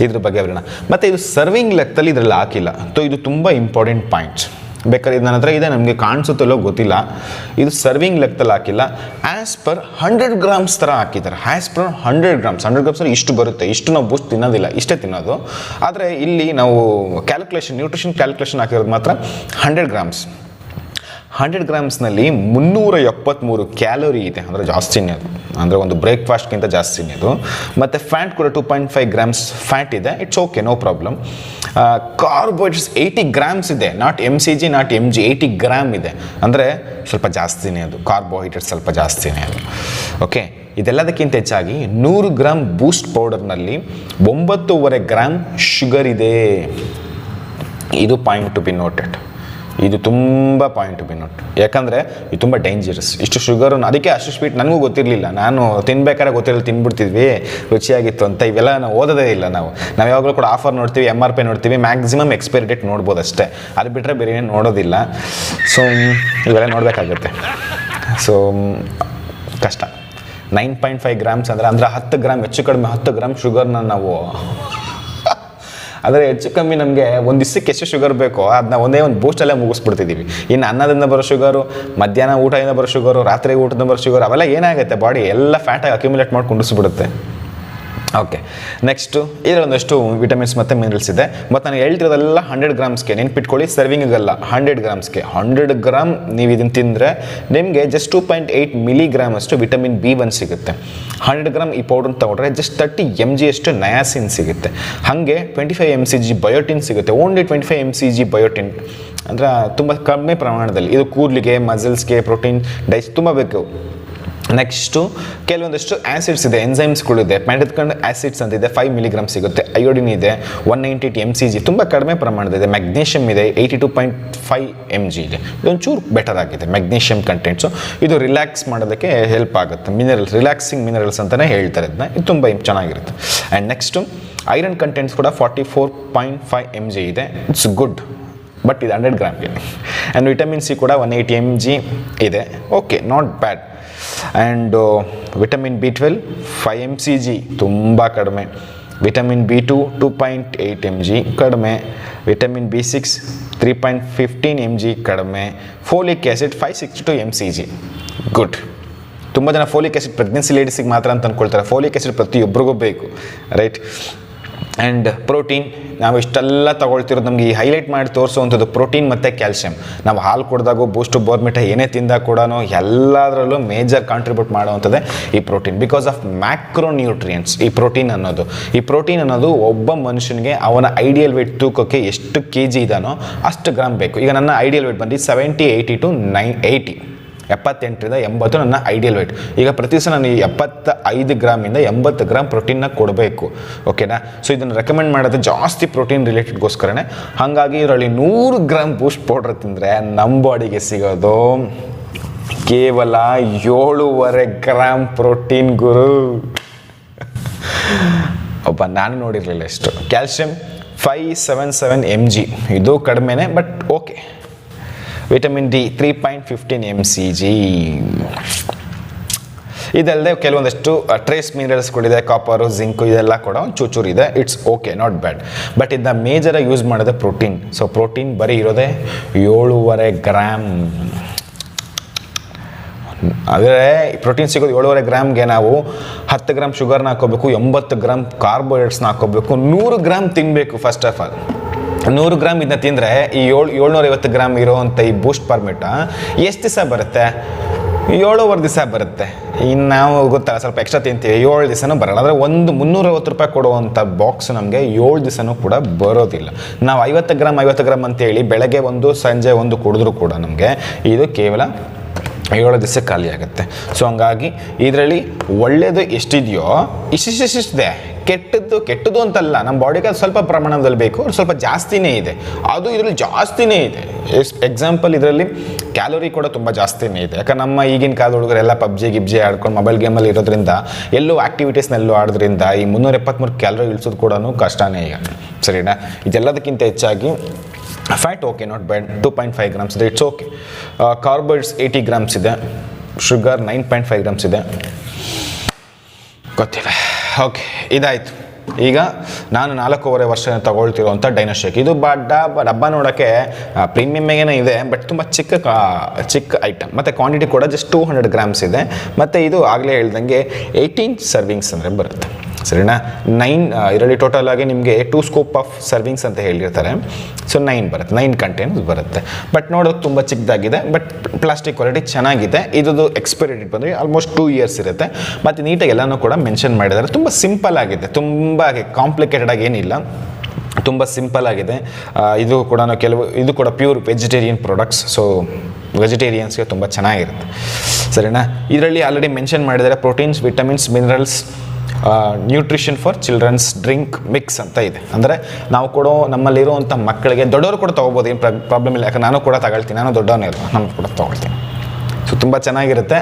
ಇದ್ರ ಬಗ್ಗೆ ಬರೋಣ. ಮತ್ತು ಇದು ಸರ್ವಿಂಗ್ ಲೆಕ್ಕದಲ್ಲಿ ಇದರಲ್ಲಿ ಹಾಕಿಲ್ಲ. ಸೊ ಇದು ತುಂಬ ಇಂಪಾರ್ಟೆಂಟ್ ಪಾಯಿಂಟ್ಸ್. ಬೇಕಾದ್ರೆ ಇದು ನನ್ನ ಹತ್ರ ಇದೆ, ನಮಗೆ ಕಾಣಿಸುತ್ತಲ್ಲೋ ಗೊತ್ತಿಲ್ಲ. ಇದು ಸರ್ವಿಂಗ್ ಲೆಕ್ಕದಲ್ಲಿ ಹಾಕಿಲ್ಲ, ಆ್ಯಸ್ ಪರ್ 100 ಗ್ರಾಮ್ಸ್ ಥರ ಹಾಕಿದ್ದಾರೆ. ಆ್ಯಸ್ ಪರ್ 100 ಗ್ರಾಮ್ಸ್ ಇಷ್ಟು ಬರುತ್ತೆ, ಇಷ್ಟು ನಾವು ಬೂಸ್ಟ್ ತಿನ್ನೋದಿಲ್ಲ, ಇಷ್ಟೇ ತಿನ್ನೋದು. ಆದರೆ ಇಲ್ಲಿ ನಾವು ನ್ಯೂಟ್ರಿಷನ್ ಕ್ಯಾಲ್ಕುಲೇಷನ್ ಹಾಕಿರೋದು ಮಾತ್ರ 100 ಗ್ರಾಮ್ಸ್. 100 ಗ್ರಾಮ್ಸ್ನಲ್ಲಿ 373 ಕ್ಯಾಲೋರಿ ಇದೆ, ಅಂದರೆ ಜಾಸ್ತಿನೇ ಅದು, ಅಂದರೆ ಒಂದು ಬ್ರೇಕ್ಫಾಸ್ಟ್ಗಿಂತ ಜಾಸ್ತಿನೇ ಅದು. ಮತ್ತು ಫ್ಯಾಟ್ ಕೂಡ 2.5 ಗ್ರಾಮ್ಸ್ ಫ್ಯಾಟ್ ಇದೆ. It's okay, no problem. Carbohydrates 80 grams ಇದೆ, not MCG not MG, 80 gram ಇದೆ, ಅಂದರೆ ಸ್ವಲ್ಪ ಜಾಸ್ತಿನೇ ಅದು. ಕಾರ್ಬೋಹೈಡ್ರೇಟ್ಸ್ ಸ್ವಲ್ಪ ಜಾಸ್ತಿನೇ ಅದು. ಓಕೆ. ಇದೆಲ್ಲದಕ್ಕಿಂತ ಹೆಚ್ಚಾಗಿ 100 ಗ್ರಾಮ್ ಬೂಸ್ಟ್ ಪೌಡರ್ನಲ್ಲಿ 9.5 ಗ್ರಾಮ್ ಶುಗರ್ ಇದೆ. ಇದು ಪಾಯಿಂಟ್ ಟು ಬಿ ನೋಟೆಡ್. ಇದು ತುಂಬ ಪಾಯಿಂಟ್ ಟು ಬಿ ನೋಟ್. ಯಾಕಂದರೆ ಇದು ತುಂಬ ಡೇಂಜರಸ್. ಇಷ್ಟು ಶುಗರು, ಅದಕ್ಕೆ ಅಷ್ಟು ಸ್ವೀಟ್ ನನಗೂ ಗೊತ್ತಿರಲಿಲ್ಲ. ನಾನು ತಿನ್ಬೇಕಾದ್ರೆ ಗೊತ್ತಿರಲಿಲ್ಲ, ತಿನ್ಬಿಡ್ತಿದ್ವಿ, ರುಚಿಯಾಗಿತ್ತು ಅಂತ. ಇವೆಲ್ಲ ನಾವು ಓದೋದೇ ಇಲ್ಲ. ನಾವು ಯಾವಾಗಲೂ ಕೂಡ ಆಫರ್ ನೋಡ್ತೀವಿ, MRP ನೋಡ್ತೀವಿ, ಮ್ಯಾಕ್ಸಿಮಮ್ ಎಕ್ಸ್ಪೈರಿ ಡೇಟ್ ನೋಡ್ಬೋದು ಅಷ್ಟೇ. ಅದು ಬಿಟ್ಟರೆ ಬೇರೆ ಏನು ನೋಡೋದಿಲ್ಲ. ಸೊ ಇವೆಲ್ಲ ನೋಡಬೇಕಾಗುತ್ತೆ. ಸೊ ಕಷ್ಟ. 9.5 ಗ್ರಾಮ್ಸ್ ಅಂದರೆ 10 ಗ್ರಾಮ್, ಹೆಚ್ಚು ಕಡಿಮೆ 10 ಗ್ರಾಮ್ ಶುಗರ್ನ ನಾವು ಆದರೆ ಹೆಚ್ಚು ಕಮ್ಮಿ ನಮಗೆ ಒಂದು ದಿವಸಕ್ಕೆ ಎಷ್ಟು ಶುಗರ್ ಬೇಕೋ ಅದನ್ನ ಒಂದು ಬೂಸ್ಟಲ್ಲೇ ಮುಗಿಸ್ಬಿಡ್ತಿದ್ದೀವಿ. ಇನ್ನು ಅನ್ನದಿಂದ ಬರೋ ಶುಗರು, ಮಧ್ಯಾಹ್ನ ಊಟದಿಂದ ಬರೋ ಶುಗರು, ರಾತ್ರಿ ಊಟದಿಂದ ಬರೋ ಶುಗರ್, ಅವೆಲ್ಲ ಏನಾಗುತ್ತೆ, ಬಾಡಿ ಎಲ್ಲ ಫ್ಯಾಟಾಗಿ ಅಕ್ಯುಮುಲೇಟ್ ಮಾಡಿ ಕುಂಡಿಸ್ಬಿಡುತ್ತೆ. ಓಕೆ, ನೆಕ್ಸ್ಟು ಇದರೊಂದಷ್ಟು ವಿಟಮಿನ್ಸ್ ಮತ್ತು ಮಿನರಲ್ಸ್ ಇದೆ. ಮತ್ತು ನಾನು ಹೇಳ್ತಿರೋದೆಲ್ಲ 100 ಗ್ರಾಮ್ಸ್ಗೆ ನೆನ್ಪಿಟ್ಕೊಳ್ಳಿ, ಸರ್ವಿಂಗಿಗಲ್ಲ, 100 ಗ್ರಾಮ್ಸ್ಗೆ. 100 ಗ್ರಾಮ್ ನೀವು ಇದನ್ನು ತಿಂದರೆ ನಿಮಗೆ ಜಸ್ಟ್ 2.8 ಮಿಲಿಗ್ರಾಮ್ ಅಷ್ಟು ವಿಟಮಿನ್ B1 ಸಿಗುತ್ತೆ. 100 ಗ್ರಾಮ್ ಈ ಪೌಡ್ರನ್ನ ತೊಗೊಂಡ್ರೆ ಜಸ್ಟ್ 30 mg ಅಷ್ಟು ನಯಾಸಿನ್ ಸಿಗುತ್ತೆ. ಹಾಗೆ 25 mcg ಬಯೋಟಿನ್ ಸಿಗುತ್ತೆ. ಓನ್ಲಿ 25 mcg ಬಯೋಟಿನ್ ಅಂದರೆ ತುಂಬ ಕಡಿಮೆ ಪ್ರಮಾಣದಲ್ಲಿ. ಇದು ಕೂದಲಿಗೆ, ಮಸಲ್ಸ್ಗೆ, ಪ್ರೋಟೀನ್, ಡೈಸ್ ತುಂಬ ಬೇಕು. ನೆಕ್ಸ್ಟು ಕೆಲವೊಂದಷ್ಟು ಆ್ಯಸಿಡ್ಸ್ ಇದೆ, ಎನ್ಸೈಮ್ಸ್ಗಳಿದೆ. ಮೆಂಡತ್ಕೊಂಡು ಆ್ಯಸಿಡ್ಸ್ ಅಂತ ಇದೆ, 5 ಮಿಲಿಗ್ರಾಮ್ ಸಿಗುತ್ತೆ. ಅಯೋಡಿನ್ ಇದೆ 198 mcg, ತುಂಬ ಕಡಿಮೆ ಪ್ರಮಾಣದಿದೆ. ಮ್ಯಾಗ್ನೀಷಿಯಮ್ ಇದೆ 82.5 mg ಇದೆ. ಇದೊಂಚೂರು ಬೆಟರ್ ಆಗಿದೆ ಮ್ಯಾಗ್ನೀಷಿಯಮ್ ಕಂಟೆಂಟ್ಸು. ಇದು ರಿಲ್ಯಾಕ್ಸ್ ಮಾಡೋದಕ್ಕೆ ಹೆಲ್ಪ್ ಆಗುತ್ತೆ. ಮಿನರಲ್ಸ್, ರಿಲ್ಯಾಕ್ಸಿಂಗ್ ಮಿನರಲ್ಸ್ ಅಂತಲೇ ಹೇಳ್ತಾರೆ ಇದನ್ನ. ಇದು ತುಂಬ ಚೆನ್ನಾಗಿರುತ್ತೆ. ಆ್ಯಂಡ್ ನೆಕ್ಸ್ಟು ಐರನ್ ಕಂಟೆಂಟ್ಸ್ ಕೂಡ 44.5 mg ಇದೆ. ಇಟ್ಸ್ ಗುಡ್, ಬಟ್ ಇದು 100 ಗ್ರಾಮ್ಗೆ. ಆ್ಯಂಡ್ ವಿಟಮಿನ್ ಸಿ ಕೂಡ 180 mg ಇದೆ. Okay, not bad. And vitamin B12 5 mcg, ತುಂಬ ಕಡಿಮೆ. ವಿಟಮಿನ್ B2 2.8 mg, ಕಡಿಮೆ. ವಿಟಮಿನ್ B6 3.15 mg, ಕಡಿಮೆ. Folic acid 562 mcg, good. ತುಂಬ ಜನ ಫೋಲಿಕ್ ಆ್ಯಸಿಡ್ ಪ್ರೆಗ್ನೆನ್ಸಿ ಲೇಡೀಸಿಗೆ ಮಾತ್ರ ಅಂತ ಅಂದ್ಕೊಳ್ತಾರೆ. ಫೋಲಿಕ್ ಆ್ಯಸಿಡ್ ಪ್ರತಿಯೊಬ್ಬರಿಗೂ ಬೇಕು, ರೈಟ್. ಆ್ಯಂಡ್ ಪ್ರೋಟೀನ್, ನಾವು ಇಷ್ಟೆಲ್ಲ ತೊಗೊಳ್ತಿರೋದು ನಮಗೆ ಈ ಹೈಲೈಟ್ ಮಾಡಿ ತೋರಿಸುವಂಥದ್ದು ಪ್ರೋಟೀನ್ ಮತ್ತು ಕ್ಯಾಲ್ಶಿಯಮ್. ನಾವು ಹಾಲು ಕುಡ್ದಾಗೂ, ಬೂಸ್ಟು, ಬೋರ್ಮಿಟ ಏನೇ ತಿಂದಾಗ ಕೂಡ ಎಲ್ಲದರಲ್ಲೂ ಮೇಜರ್ ಕಾಂಟ್ರಿಬ್ಯೂಟ್ ಮಾಡುವಂಥದ್ದೇ ಈ ಪ್ರೋಟೀನ್. ಬಿಕಾಸ್ ಆಫ್ ಮ್ಯಾಕ್ರೋನ್ಯೂಟ್ರಿಯೆಂಟ್ಸ್ ಈ ಪ್ರೋಟೀನ್ ಅನ್ನೋದು ಒಬ್ಬ ಮನುಷ್ಯನಿಗೆ ಅವನ ಐಡಿಯಲ್ ವೇಟ್ ತೂಕಕ್ಕೆ ಎಷ್ಟು kg ಇದಾನೋ ಅಷ್ಟು ಗ್ರಾಮ್ ಬೇಕು. ಈಗ ನನ್ನ ಐಡಿಯಲ್ ವೇಟ್ ಬಂದು 70, 80 to 80, 78ರಿಂದ 80 ನನ್ನ ಐಡಿಯಲ್ ವೇಟ್. ಈಗ ಪ್ರತಿ ದಿವಸ ನಾನು 75 ಗ್ರಾಮಿಂದ 80 ಗ್ರಾಮ್ ಪ್ರೋಟೀನ್ನ ಕೊಡಬೇಕು, ಓಕೆನಾ. ಸೊ ಇದನ್ನು ರೆಕಮೆಂಡ್ ಮಾಡೋದು ಜಾಸ್ತಿ ಪ್ರೋಟೀನ್ ರಿಲೇಟೆಡ್ಗೋಸ್ಕರನೇ. ಹಾಗಾಗಿ ಇದರಲ್ಲಿ 100 ಗ್ರಾಮ್ ಬೂಸ್ಟ್ ಪೌಡ್ರ್ ತಿಂದರೆ ನಮ್ಮ ಬಾಡಿಗೆ ಸಿಗೋದು ಕೇವಲ 7.5 ಗ್ರಾಮ್ ಪ್ರೋಟೀನ್ ಗುರು. ನಾನು ನೋಡಿರಲಿಲ್ಲ ಎಷ್ಟು. ಕ್ಯಾಲ್ಶಿಯಂ 577 mg, ಇದು ಕಡಿಮೆನೇ, but okay. Vitamin D 3.15 mcg. ಇದಲ್ಲದೆ ಕೆಲವೊಂದಷ್ಟು ಟ್ರೇಸ್ ಮಿನರಲ್ಸ್ಗಳಿದೆ, ಕಾಪರು, ಜಿಂಕು, ಇದೆಲ್ಲ ಕೂಡ ಚೂಚೂರು ಇದೆ. It's okay, not bad. But ಇದನ್ನ ಮೇಜರಾಗಿ ಯೂಸ್ ಮಾಡೋದೇ ಪ್ರೋಟೀನ್. ಸೊ ಪ್ರೋಟೀನ್ ಬರೀ ಇರೋದೇ 7.5 ಗ್ರಾಮ್. ಆದರೆ ಪ್ರೋಟೀನ್ ಸಿಗೋದು 7.5 ಗ್ರಾಮ್ಗೆ ನಾವು 10 ಗ್ರಾಮ್ ಶುಗರ್ನ ಹಾಕೋಬೇಕು, 80 ಗ್ರಾಮ್ ಕಾರ್ಬೋಹೈಡ್ರೇಟ್ಸ್ನ ಹಾಕೋಬೇಕು, 100 ಗ್ರಾಮ್ ತಿನ್ನಬೇಕು. ಫಸ್ಟ್ ಆಫ್ ಆಲ್ 100 ಗ್ರಾಮ್ ಇದನ್ನ ತಿಂದರೆ ಈ 750 ಗ್ರಾಮ್ ಇರೋವಂಥ ಈ ಬೂಸ್ಟ್ ಪರ್ಮಿಟ ಎಷ್ಟು ದಿವಸ ಬರುತ್ತೆ? 7.5 ದಿವಸ ಬರುತ್ತೆ. ಇನ್ನು ನಾವು ಗೊತ್ತಲ್ಲ ಸ್ವಲ್ಪ ಎಕ್ಸ್ಟ್ರಾ ತಿಂತೀವಿ, 7 ದಿವಸನೂ ಬರೋಲ್ಲ. ಅಂದರೆ ಒಂದು 360 ರೂಪಾಯಿ ಕೊಡುವಂಥ ಬಾಕ್ಸ್ ನಮಗೆ 7 ದಿವಸನೂ ಕೂಡ ಬರೋದಿಲ್ಲ. ನಾವು 50 ಗ್ರಾಮ್ ಅಂತೇಳಿ ಬೆಳಗ್ಗೆ ಒಂದು ಸಂಜೆ ಒಂದು ಕುಡಿದ್ರೂ ಕೂಡ ನಮಗೆ ಇದು ಕೇವಲ 7 ದಿವಸ ಖಾಲಿ ಆಗುತ್ತೆ. ಸೊ ಹಂಗಾಗಿ ಇದರಲ್ಲಿ ಒಳ್ಳೆಯದು ಎಷ್ಟಿದೆಯೋ ಇಷ್ಟಿದೆ, ಕೆಟ್ಟದ್ದು ಅಂತಲ್ಲ. ನಮ್ಮ ಬಾಡಿಗೆ ಅದು ಸ್ವಲ್ಪ ಪ್ರಮಾಣದಲ್ಲಿ ಬೇಕು, ಸ್ವಲ್ಪ ಜಾಸ್ತಿನೇ ಇದೆ. ಅದು ಇದರಲ್ಲಿ ಜಾಸ್ತಿನೇ ಇದೆ. ಎಕ್ಸಾಂಪಲ್, ಇದರಲ್ಲಿ ಕ್ಯಾಲೋರಿ ಕೂಡ ತುಂಬ ಜಾಸ್ತಿನೇ ಇದೆ. ಯಾಕಂದ್ರೆ ನಮ್ಮ ಈಗಿನ ಕಾಲದ ಹುಡುಗರೆಲ್ಲ ಗಿಬ್ಜಿ ಆಡ್ಕೊಂಡು ಮೊಬೈಲ್ ಗೇಮಲ್ಲಿ ಇರೋದ್ರಿಂದ, ಎಲ್ಲೂ ಆ್ಯಕ್ಟಿವಿಟೀಸ್ನೆಲ್ಲೂ ಆಡೋದ್ರಿಂದ ಈ 373 ಕ್ಯಾಲೋರಿ ಇಳಿಸೋದು ಕೂಡ ಕಷ್ಟನೇ ಈಗ, ಸರಿನಾ. ಇದೆಲ್ಲದಕ್ಕಿಂತ ಹೆಚ್ಚಾಗಿ fat okay, not bad, 2.5 grams ಇದೆ, ಇಟ್ಸ್ ಓಕೆ. ಕಾರ್ಬೋಹೈಡ್ರೇಟ್ಸ್ 80 ಗ್ರಾಮ್ಸ್ ಇದೆ, ಶುಗರ್ 9.5 ಗ್ರಾಮ್ಸ್ ಇದೆ, ಗೊತ್ತಿಲ್ಲ. ಓಕೆ, ಇದಾಯಿತು. ಈಗ ನಾನು 4.5 ವರ್ಷ ತಗೊಳ್ತಿರೋವಂಥ ಡೈನೋಶೇಕ್. ಇದು ಡಬ್ಬ ನೋಡೋಕ್ಕೆ ಪ್ರೀಮಿಯಮ್ಗೇನೇ ಇದೆ, ಬಟ್ ತುಂಬ ಚಿಕ್ಕ ಐಟಮ್. ಮತ್ತು ಕ್ವಾಂಟಿಟಿ ಕೂಡ ಜಸ್ಟ್ 200 ಗ್ರಾಮ್ಸ್ ಇದೆ. ಮತ್ತು ಇದು ಆಗಲೇ ಹೇಳ್ದಂಗೆ 18 ಸರ್ವಿಂಗ್ಸ್ ಅಂದರೆ ಬರುತ್ತೆ, ಸರಿನಾ. 9 ಇದರಲ್ಲಿ ಟೋಟಲ್ ಆಗಿ ನಿಮಗೆ 2 ಸ್ಕೂಪ್ ಆಫ್ ಸರ್ವಿಂಗ್ಸ್ ಅಂತ ಹೇಳಿರ್ತಾರೆ. ಸೊ 9 ಬರುತ್ತೆ, 9 ಕಂಟೈನರ್ಸ್ ಬರುತ್ತೆ. ಬಟ್ ನೋಡೋಕೆ ತುಂಬ ಚಿಕ್ಕದಾಗಿದೆ, ಬಟ್ ಪ್ಲಾಸ್ಟಿಕ್ ಕ್ವಾಲಿಟಿ ಚೆನ್ನಾಗಿದೆ. ಇದು ಎಕ್ಸ್ಪೈರಿ ಡೇಟ್ ಬಂದರೆ ಆಲ್ಮೋಸ್ಟ್ 2 ಇಯರ್ಸ್ ಇರುತ್ತೆ. ಮತ್ತು ನೀಟಾಗಿ ಎಲ್ಲನೂ ಕೂಡ ಮೆನ್ಷನ್ ಮಾಡಿದ್ದಾರೆ. ತುಂಬ ಸಿಂಪಲ್ ಆಗಿದೆ, ತುಂಬ ಕಾಂಪ್ಲಿಕೇಟೆಡ್ ಆಗಿ ಏನಿಲ್ಲ, ತುಂಬ ಸಿಂಪಲ್ ಆಗಿದೆ. ಇದು ಕೂಡ ಇದು ಕೂಡ ಪ್ಯೂರ್ ವೆಜಿಟೇರಿಯನ್ ಪ್ರಾಡಕ್ಟ್ಸ್. ಸೊ ವೆಜಿಟೇರಿಯನ್ಸ್ಗೆ ತುಂಬ ಚೆನ್ನಾಗಿರುತ್ತೆ, ಸರಿನಾ. ಇದರಲ್ಲಿ ಆಲ್ರೆಡಿ ಮೆನ್ಷನ್ ಮಾಡಿದರೆ proteins, vitamins, minerals, nutrition for childrens drink mix ಅಂತ ಇದೆ. ಅಂದರೆ ನಾವು ಕೊಡೋ ನಮ್ಮಲ್ಲಿರುವಂಥ ಮಕ್ಕಳಿಗೆ, ದೊಡ್ಡವರು ಕೂಡ ತೊಗೋಬೋದು, ಏನು ಪ್ರಾಬ್ಲಮ್ ಇಲ್ಲ. ಯಾಕಂದ್ರೆ ನಾನು ಕೂಡ ತಗೊಳ್ತೀನಿ, ನಾನು ದೊಡ್ಡವನೇ ಇರೋ, ನಾನು ಕೂಡ ತೊಗೊಳ್ತೀನಿ. ಸೊ ತುಂಬ ಚೆನ್ನಾಗಿರುತ್ತೆ.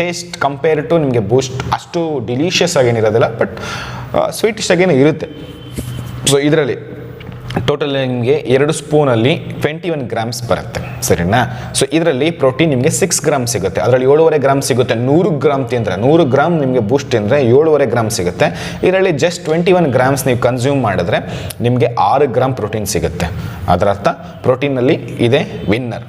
ಟೇಸ್ಟ್ ಕಂಪೇರ್ ಟು ನಿಮಗೆ ಬೂಸ್ಟ್ ಅಷ್ಟು ಡಿಲಿಷಿಯಸ್ ಆಗೇನಿರೋದಿಲ್ಲ, ಬಟ್ ಸ್ವೀಟಿಶ್ ಆಗೇನು ಇರುತ್ತೆ. ಸೊ ಇದರಲ್ಲಿ ಟೋಟಲ್ ನಿಮಗೆ 2 ಸ್ಪೂನಲ್ಲಿ 21 ಗ್ರಾಮ್ಸ್ ಬರುತ್ತೆ, ಸರಿನಾ. ಸೊ ಇದರಲ್ಲಿ ಪ್ರೋಟೀನ್ ನಿಮಗೆ 6 ಗ್ರಾಮ್ ಸಿಗುತ್ತೆ. ಅದರಲ್ಲಿ 7.5 ಗ್ರಾಮ್ ಸಿಗುತ್ತೆ. 100 ಗ್ರಾಮ್ ತಿಂದರೆ, 100 ಗ್ರಾಮ್ ನಿಮಗೆ ಬೂಸ್ಟ್ ತಿಂದರೆ 7.5 ಗ್ರಾಮ್ ಸಿಗುತ್ತೆ. ಇದರಲ್ಲಿ ಜಸ್ಟ್ 21 ಗ್ರಾಮ್ಸ್ ನೀವು ಕನ್ಸ್ಯೂಮ್ ಮಾಡಿದ್ರೆ ನಿಮಗೆ 6 ಗ್ರಾಮ್ ಪ್ರೋಟೀನ್ ಸಿಗುತ್ತೆ. ಅದರ ಅರ್ಥ ಪ್ರೋಟೀನಲ್ಲಿ ಇದೆ ವಿನ್ನರ್.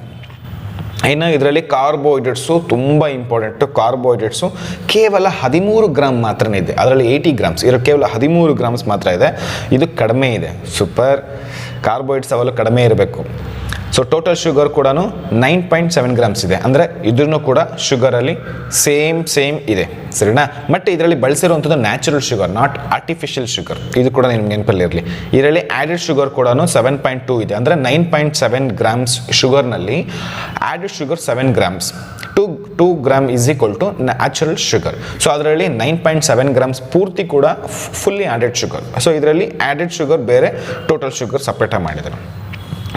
ಇನ್ನು ಇದರಲ್ಲಿ ಕಾರ್ಬೋಹೈಡ್ರೇಟ್ಸು ತುಂಬ ಇಂಪಾರ್ಟೆಂಟು. ಕಾರ್ಬೋಹೈಡ್ರೇಟ್ಸು ಕೇವಲ 13 ಗ್ರಾಮ್ ಮಾತ್ರ ಇದೆ. ಅದರಲ್ಲಿ 80 ಗ್ರಾಮ್ಸ್, ಇದರಲ್ಲಿ ಕೇವಲ 13 ಗ್ರಾಮ್ಸ್ ಮಾತ್ರ ಇದೆ. ಇದು ಕಡಿಮೆ ಇದೆ. ಸೂಪರ್. ಕಾರ್ಬೋಹೈಡ್ರೇಟ್ಸ್ ಅವೆಲ್ಲ ಕಡಿಮೆ ಇರಬೇಕು. ಸೊ ಟೋಟಲ್ ಶುಗರ್ ಕೂಡ 9.7 ಗ್ರಾಮ್ಸ್ ಇದೆ. ಅಂದರೆ ಇದನ್ನು ಕೂಡ ಶುಗರಲ್ಲಿ ಸೇಮ್ ಇದೆ, ಸರಿನಾ. ಬಟ್ ಇದರಲ್ಲಿ ಬಳಸಿರುವಂಥದ್ದು natural sugar, not artificial sugar. ಇದು ಕೂಡ ನಿಮ್ಗೆ ನೆನಪಲ್ಲಿರಲಿ. ಇದರಲ್ಲಿ ಆ್ಯಡೆಡ್ ಶುಗರ್ ಕೂಡ 7.2 ಇದೆ. ಅಂದರೆ 9.7 ಗ್ರಾಮ್ಸ್ ಶುಗರ್ನಲ್ಲಿ added sugar 7 grams. 2 gram is equal to natural sugar. So ಅದರಲ್ಲಿ 9.7 ಗ್ರಾಮ್ಸ್ ಪೂರ್ತಿ ಕೂಡ ಫುಲ್ಲಿ ಆ್ಯಡೆಡ್ ಶುಗರ್. ಸೊ ಇದರಲ್ಲಿ ಆ್ಯಡೆಡ್ ಶುಗರ್ ಬೇರೆ, ಟೋಟಲ್ ಶುಗರ್ ಸಪ್ರೇಟಾಗಿ ಮಾಡಿದ್ದಾರೆ.